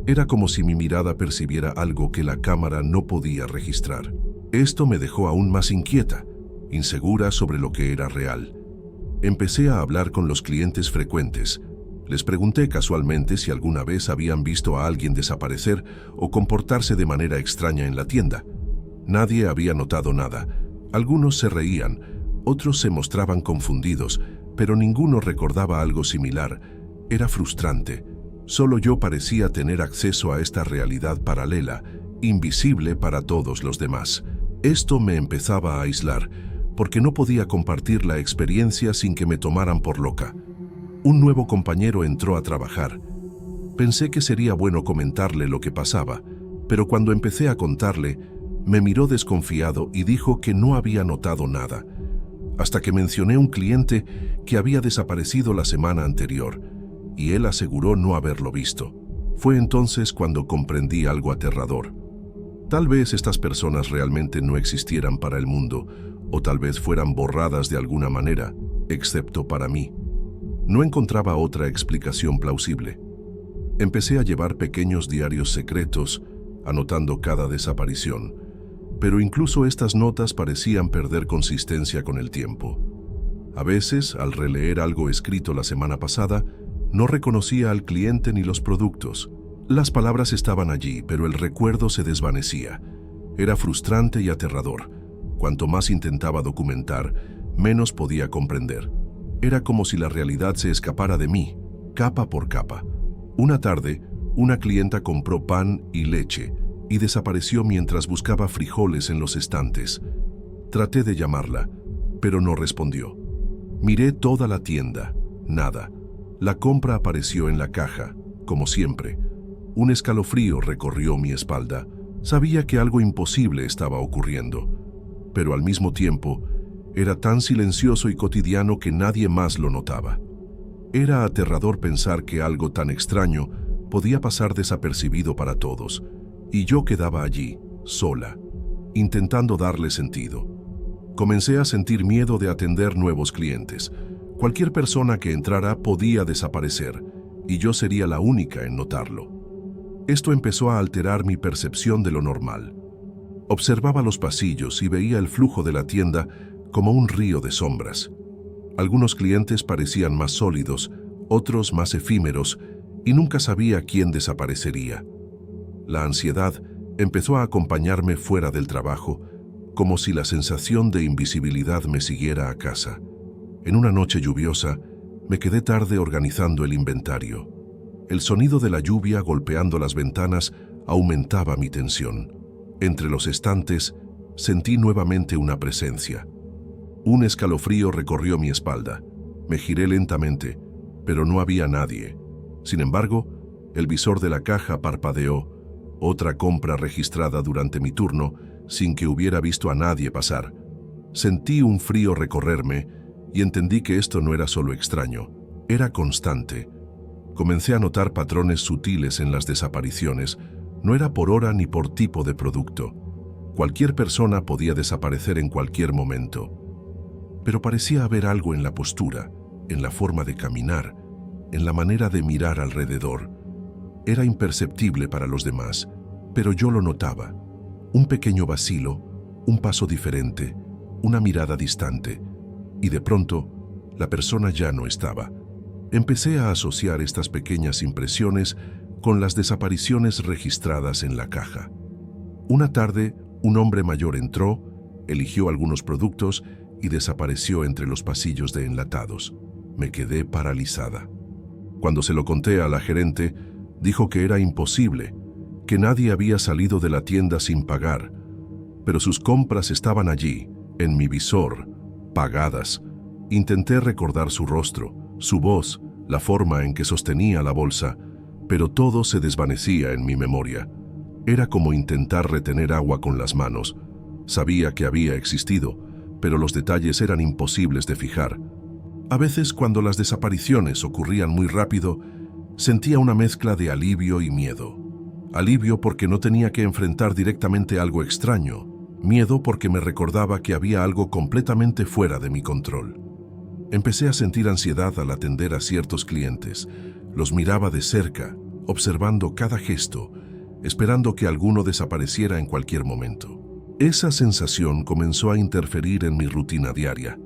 Era como si mi mirada percibiera algo que la cámara no podía registrar. Esto me dejó aún más inquieta, insegura sobre lo que era real. Empecé a hablar con los clientes frecuentes. Les pregunté casualmente si alguna vez habían visto a alguien desaparecer o comportarse de manera extraña en la tienda. Nadie había notado nada. Algunos se reían, otros se mostraban confundidos, pero ninguno recordaba algo similar. Era frustrante. Solo yo parecía tener acceso a esta realidad paralela, invisible para todos los demás. Esto me empezaba a aislar, porque no podía compartir la experiencia sin que me tomaran por loca. Un nuevo compañero entró a trabajar. Pensé que sería bueno comentarle lo que pasaba, pero cuando empecé a contarle, me miró desconfiado y dijo que no había notado nada, hasta que mencioné un cliente que había desaparecido la semana anterior, y él aseguró no haberlo visto. Fue entonces cuando comprendí algo aterrador. Tal vez estas personas realmente no existieran para el mundo, o tal vez fueran borradas de alguna manera, excepto para mí. No encontraba otra explicación plausible. Empecé a llevar pequeños diarios secretos, anotando cada desaparición, pero incluso estas notas parecían perder consistencia con el tiempo. A veces, al releer algo escrito la semana pasada, no reconocía al cliente ni los productos. Las palabras estaban allí, pero el recuerdo se desvanecía. Era frustrante y aterrador. Cuanto más intentaba documentar, menos podía comprender. Era como si la realidad se escapara de mí, capa por capa. Una tarde, una clienta compró pan y leche y desapareció mientras buscaba frijoles en los estantes. Traté de llamarla, pero no respondió. Miré toda la tienda, nada. La compra apareció en la caja, como siempre. Un escalofrío recorrió mi espalda. Sabía que algo imposible estaba ocurriendo, pero al mismo tiempo era tan silencioso y cotidiano que nadie más lo notaba. Era aterrador pensar que algo tan extraño podía pasar desapercibido para todos, y yo quedaba allí, sola, intentando darle sentido. Comencé a sentir miedo de atender nuevos clientes. Cualquier persona que entrara podía desaparecer, y yo sería la única en notarlo. Esto empezó a alterar mi percepción de lo normal. Observaba los pasillos y veía el flujo de la tienda como un río de sombras. Algunos clientes parecían más sólidos, otros más efímeros, y nunca sabía quién desaparecería. La ansiedad empezó a acompañarme fuera del trabajo, como si la sensación de invisibilidad me siguiera a casa. En una noche lluviosa, me quedé tarde organizando el inventario. El sonido de la lluvia golpeando las ventanas aumentaba mi tensión. Entre los estantes, sentí nuevamente una presencia. Un escalofrío recorrió mi espalda. Me giré lentamente, pero no había nadie. Sin embargo, el visor de la caja parpadeó. Otra compra registrada durante mi turno, sin que hubiera visto a nadie pasar. Sentí un frío recorrerme y entendí que esto no era solo extraño, era constante. Comencé a notar patrones sutiles en las desapariciones. No era por hora ni por tipo de producto. Cualquier persona podía desaparecer en cualquier momento. Pero parecía haber algo en la postura, en la forma de caminar, en la manera de mirar alrededor. Era imperceptible para los demás, pero yo lo notaba. Un pequeño vacilo, un paso diferente, una mirada distante. Y de pronto, la persona ya no estaba. Empecé a asociar estas pequeñas impresiones con las desapariciones registradas en la caja. Una tarde, un hombre mayor entró, eligió algunos productos y desapareció entre los pasillos de enlatados. Me quedé paralizada. Cuando se lo conté a la gerente, dijo que era imposible, que nadie había salido de la tienda sin pagar, pero sus compras estaban allí, en mi visor, pagadas. Intenté recordar su rostro, su voz, la forma en que sostenía la bolsa, pero todo se desvanecía en mi memoria. Era como intentar retener agua con las manos. Sabía que había existido, pero los detalles eran imposibles de fijar. A veces, cuando las desapariciones ocurrían muy rápido, sentía una mezcla de alivio y miedo. Alivio porque no tenía que enfrentar directamente algo extraño. Miedo porque me recordaba que había algo completamente fuera de mi control. Empecé a sentir ansiedad al atender a ciertos clientes. Los miraba de cerca, observando cada gesto, esperando que alguno desapareciera en cualquier momento. Esa sensación comenzó a interferir en mi rutina diaria,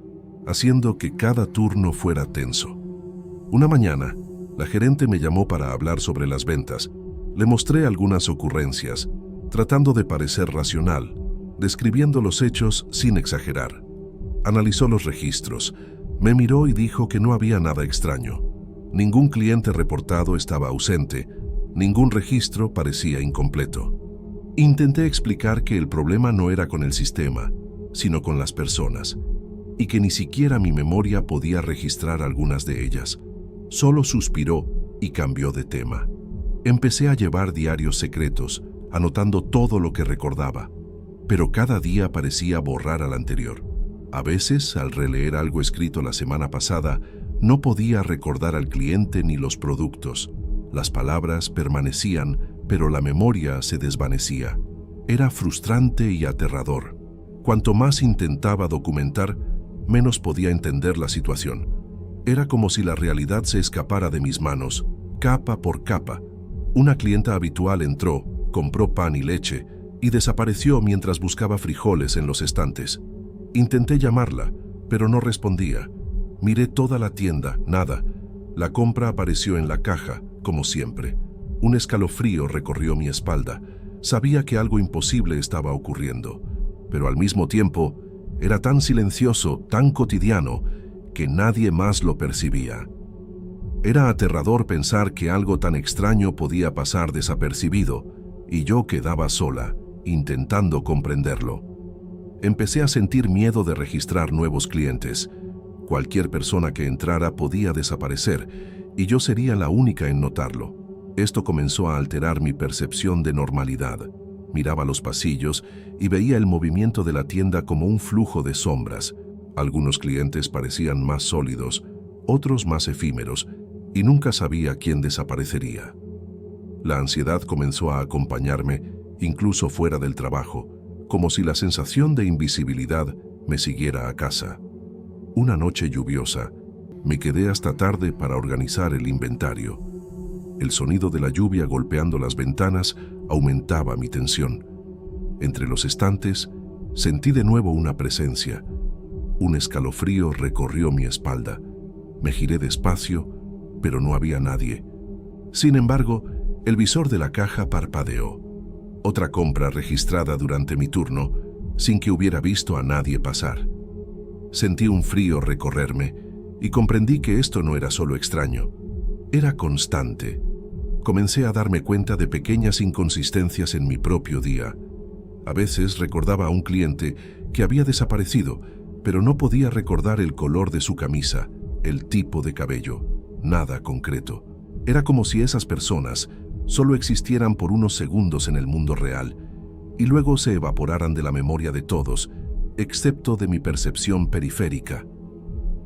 haciendo que cada turno fuera tenso. Una mañana, la gerente me llamó para hablar sobre las ventas. Le mostré algunas ocurrencias, tratando de parecer racional, describiendo los hechos sin exagerar. Analizó los registros, me miró y dijo que no había nada extraño. Ningún cliente reportado estaba ausente, ningún registro parecía incompleto. Intenté explicar que el problema no era con el sistema, sino con las personas, y que ni siquiera mi memoria podía registrar algunas de ellas. Solo suspiró y cambió de tema. Empecé a llevar diarios secretos, anotando todo lo que recordaba, pero cada día parecía borrar al anterior. A veces, al releer algo escrito la semana pasada, no podía recordar al cliente ni los productos. Las palabras permanecían, pero la memoria se desvanecía. Era frustrante y aterrador. Cuanto más intentaba documentar, menos podía entender la situación. Era como si la realidad se escapara de mis manos, capa por capa. Una clienta habitual entró, compró pan y leche y desapareció mientras buscaba frijoles en los estantes. Intenté llamarla, pero no respondía. Miré toda la tienda, nada. La compra apareció en la caja, como siempre. Un escalofrío recorrió mi espalda. Sabía que algo imposible estaba ocurriendo, pero al mismo tiempo era tan silencioso, tan cotidiano, que nadie más lo percibía. Era aterrador pensar que algo tan extraño podía pasar desapercibido, y yo quedaba sola, intentando comprenderlo. Empecé a sentir miedo de registrar nuevos clientes. Cualquier persona que entrara podía desaparecer, y yo sería la única en notarlo. Esto comenzó a alterar mi percepción de normalidad. Miraba los pasillos y veía el movimiento de la tienda como un flujo de sombras. Algunos clientes parecían más sólidos, otros más efímeros, y nunca sabía quién desaparecería. La ansiedad comenzó a acompañarme, incluso fuera del trabajo, como si la sensación de invisibilidad me siguiera a casa. Una noche lluviosa, me quedé hasta tarde para organizar el inventario. El sonido de la lluvia golpeando las ventanas aumentaba mi tensión. Entre los estantes, sentí de nuevo una presencia. Un escalofrío recorrió mi espalda. Me giré despacio, pero no había nadie. Sin embargo, el visor de la caja parpadeó. Otra compra registrada durante mi turno, sin que hubiera visto a nadie pasar. Sentí un frío recorrerme y comprendí que esto no era solo extraño, era constante. Comencé a darme cuenta de pequeñas inconsistencias en mi propio día. A veces recordaba a un cliente que había desaparecido, pero no podía recordar el color de su camisa, el tipo de cabello, nada concreto. Era como si esas personas solo existieran por unos segundos en el mundo real y luego se evaporaran de la memoria de todos, excepto de mi percepción periférica.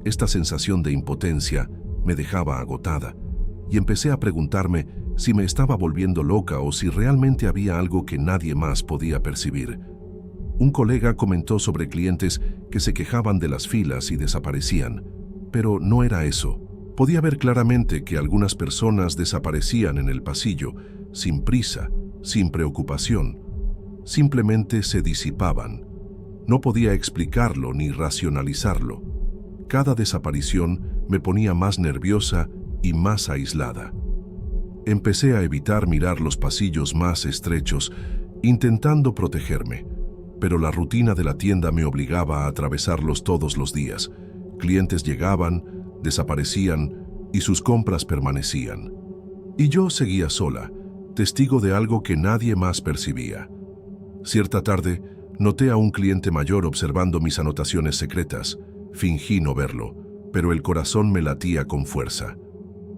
Esta sensación de impotencia me dejaba agotada y empecé a preguntarme si me estaba volviendo loca o si realmente había algo que nadie más podía percibir. Un colega comentó sobre clientes que se quejaban de las filas y desaparecían, pero no era eso. Podía ver claramente que algunas personas desaparecían en el pasillo, sin prisa, sin preocupación. Simplemente se disipaban. No podía explicarlo ni racionalizarlo. Cada desaparición me ponía más nerviosa y más aislada. Empecé a evitar mirar los pasillos más estrechos, intentando protegerme, pero la rutina de la tienda me obligaba a atravesarlos todos los días. Clientes llegaban, desaparecían y sus compras permanecían. Y yo seguía sola, testigo de algo que nadie más percibía. Cierta tarde, noté a un cliente mayor observando mis anotaciones secretas. Fingí no verlo, pero el corazón me latía con fuerza.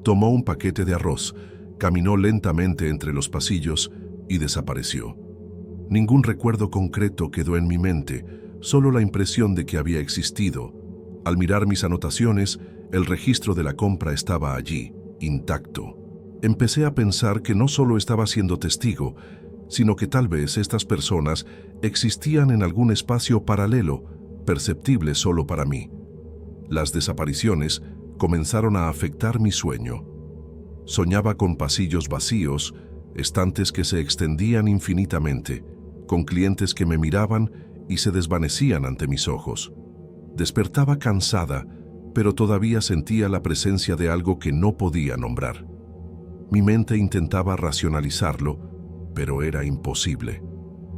Tomó un paquete de arroz, caminó lentamente entre los pasillos y desapareció. Ningún recuerdo concreto quedó en mi mente, solo la impresión de que había existido. Al mirar mis anotaciones, el registro de la compra estaba allí, intacto. Empecé a pensar que no solo estaba siendo testigo, sino que tal vez estas personas existían en algún espacio paralelo, perceptible solo para mí. Las desapariciones comenzaron a afectar mi sueño. Soñaba con pasillos vacíos, estantes que se extendían infinitamente, con clientes que me miraban y se desvanecían ante mis ojos. Despertaba cansada, pero todavía sentía la presencia de algo que no podía nombrar. Mi mente intentaba racionalizarlo, pero era imposible.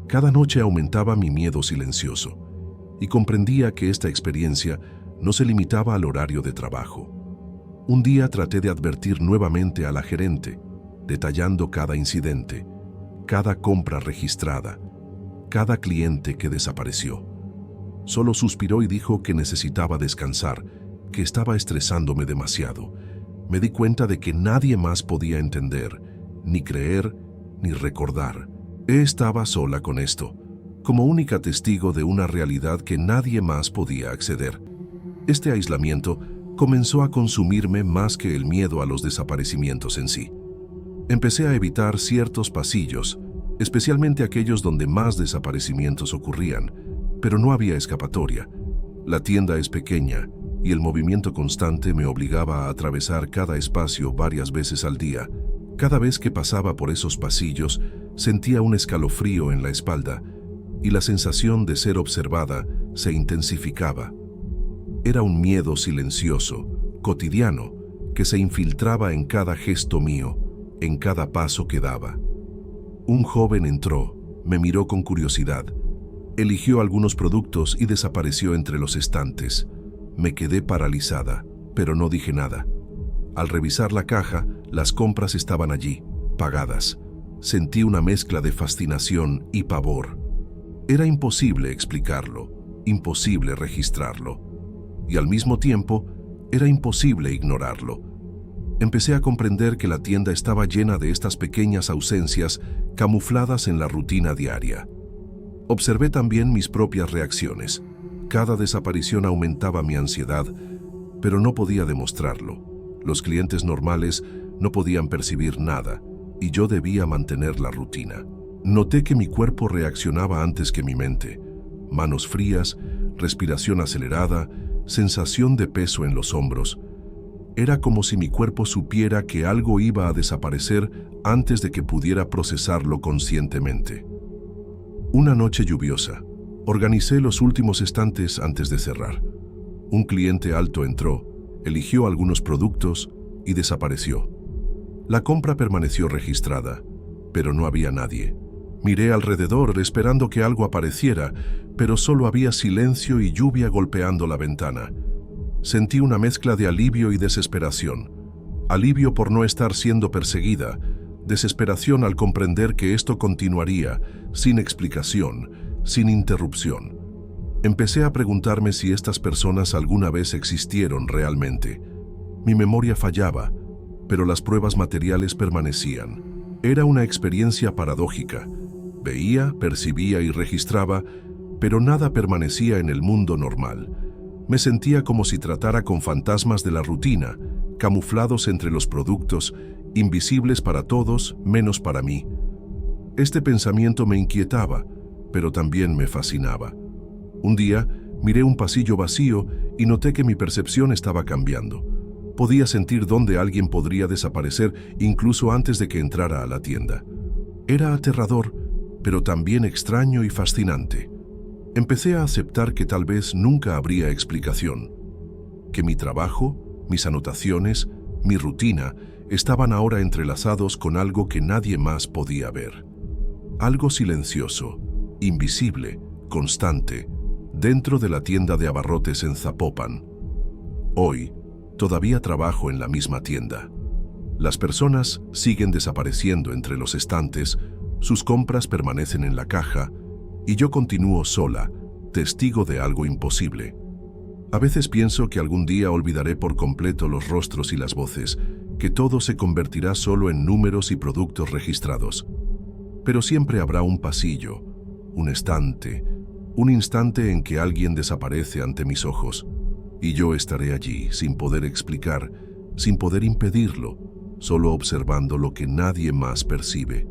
Cada noche aumentaba mi miedo silencioso, y comprendía que esta experiencia no se limitaba al horario de trabajo. Un día traté de advertir nuevamente a la gerente, detallando cada incidente, cada compra registrada, cada cliente que desapareció. Solo suspiró y dijo que necesitaba descansar, que estaba estresándome demasiado. Me di cuenta de que nadie más podía entender, ni creer, ni recordar. Estaba sola con esto, como única testigo de una realidad que nadie más podía acceder. Este aislamiento comenzó a consumirme más que el miedo a los desaparecimientos en sí. Empecé a evitar ciertos pasillos, especialmente aquellos donde más desaparecimientos ocurrían, pero no había escapatoria. La tienda es pequeña y el movimiento constante me obligaba a atravesar cada espacio varias veces al día. Cada vez que pasaba por esos pasillos, sentía un escalofrío en la espalda y la sensación de ser observada se intensificaba. Era un miedo silencioso, cotidiano, que se infiltraba en cada gesto mío, en cada paso que daba. Un joven entró, me miró con curiosidad, eligió algunos productos y desapareció entre los estantes. Me quedé paralizada, pero no dije nada. Al revisar la caja, las compras estaban allí, pagadas. Sentí una mezcla de fascinación y pavor. Era imposible explicarlo, imposible registrarlo. Y al mismo tiempo, era imposible ignorarlo. Empecé a comprender que la tienda estaba llena de estas pequeñas ausencias camufladas en la rutina diaria. Observé también mis propias reacciones. Cada desaparición aumentaba mi ansiedad, pero no podía demostrarlo. Los clientes normales no podían percibir nada, y yo debía mantener la rutina. Noté que mi cuerpo reaccionaba antes que mi mente. Manos frías, respiración acelerada, sensación de peso en los hombros. Era como si mi cuerpo supiera que algo iba a desaparecer antes de que pudiera procesarlo conscientemente. Una noche lluviosa. Organicé los últimos estantes antes de cerrar. Un cliente alto entró, eligió algunos productos y desapareció. La compra permaneció registrada, pero no había nadie. Miré alrededor esperando que algo apareciera, pero solo había silencio y lluvia golpeando la ventana. Sentí una mezcla de alivio y desesperación. Alivio por no estar siendo perseguida, desesperación al comprender que esto continuaría, sin explicación, sin interrupción. Empecé a preguntarme si estas personas alguna vez existieron realmente. Mi memoria fallaba, pero las pruebas materiales permanecían. Era una experiencia paradójica. Veía, percibía y registraba, pero nada permanecía en el mundo normal. Me sentía como si tratara con fantasmas de la rutina, camuflados entre los productos, invisibles para todos, menos para mí. Este pensamiento me inquietaba, pero también me fascinaba. Un día, miré un pasillo vacío y noté que mi percepción estaba cambiando. Podía sentir dónde alguien podría desaparecer incluso antes de que entrara a la tienda. Era aterrador, pero también extraño y fascinante. Empecé a aceptar que tal vez nunca habría explicación, que mi trabajo, mis anotaciones, mi rutina estaban ahora entrelazados con algo que nadie más podía ver. Algo silencioso, invisible, constante, dentro de la tienda de abarrotes en Zapopan. Hoy, todavía trabajo en la misma tienda. Las personas siguen desapareciendo entre los estantes, sus compras permanecen en la caja, y yo continúo sola, testigo de algo imposible. A veces pienso que algún día olvidaré por completo los rostros y las voces, que todo se convertirá solo en números y productos registrados. Pero siempre habrá un pasillo, un estante, un instante en que alguien desaparece ante mis ojos, y yo estaré allí sin poder explicar, sin poder impedirlo, solo observando lo que nadie más percibe.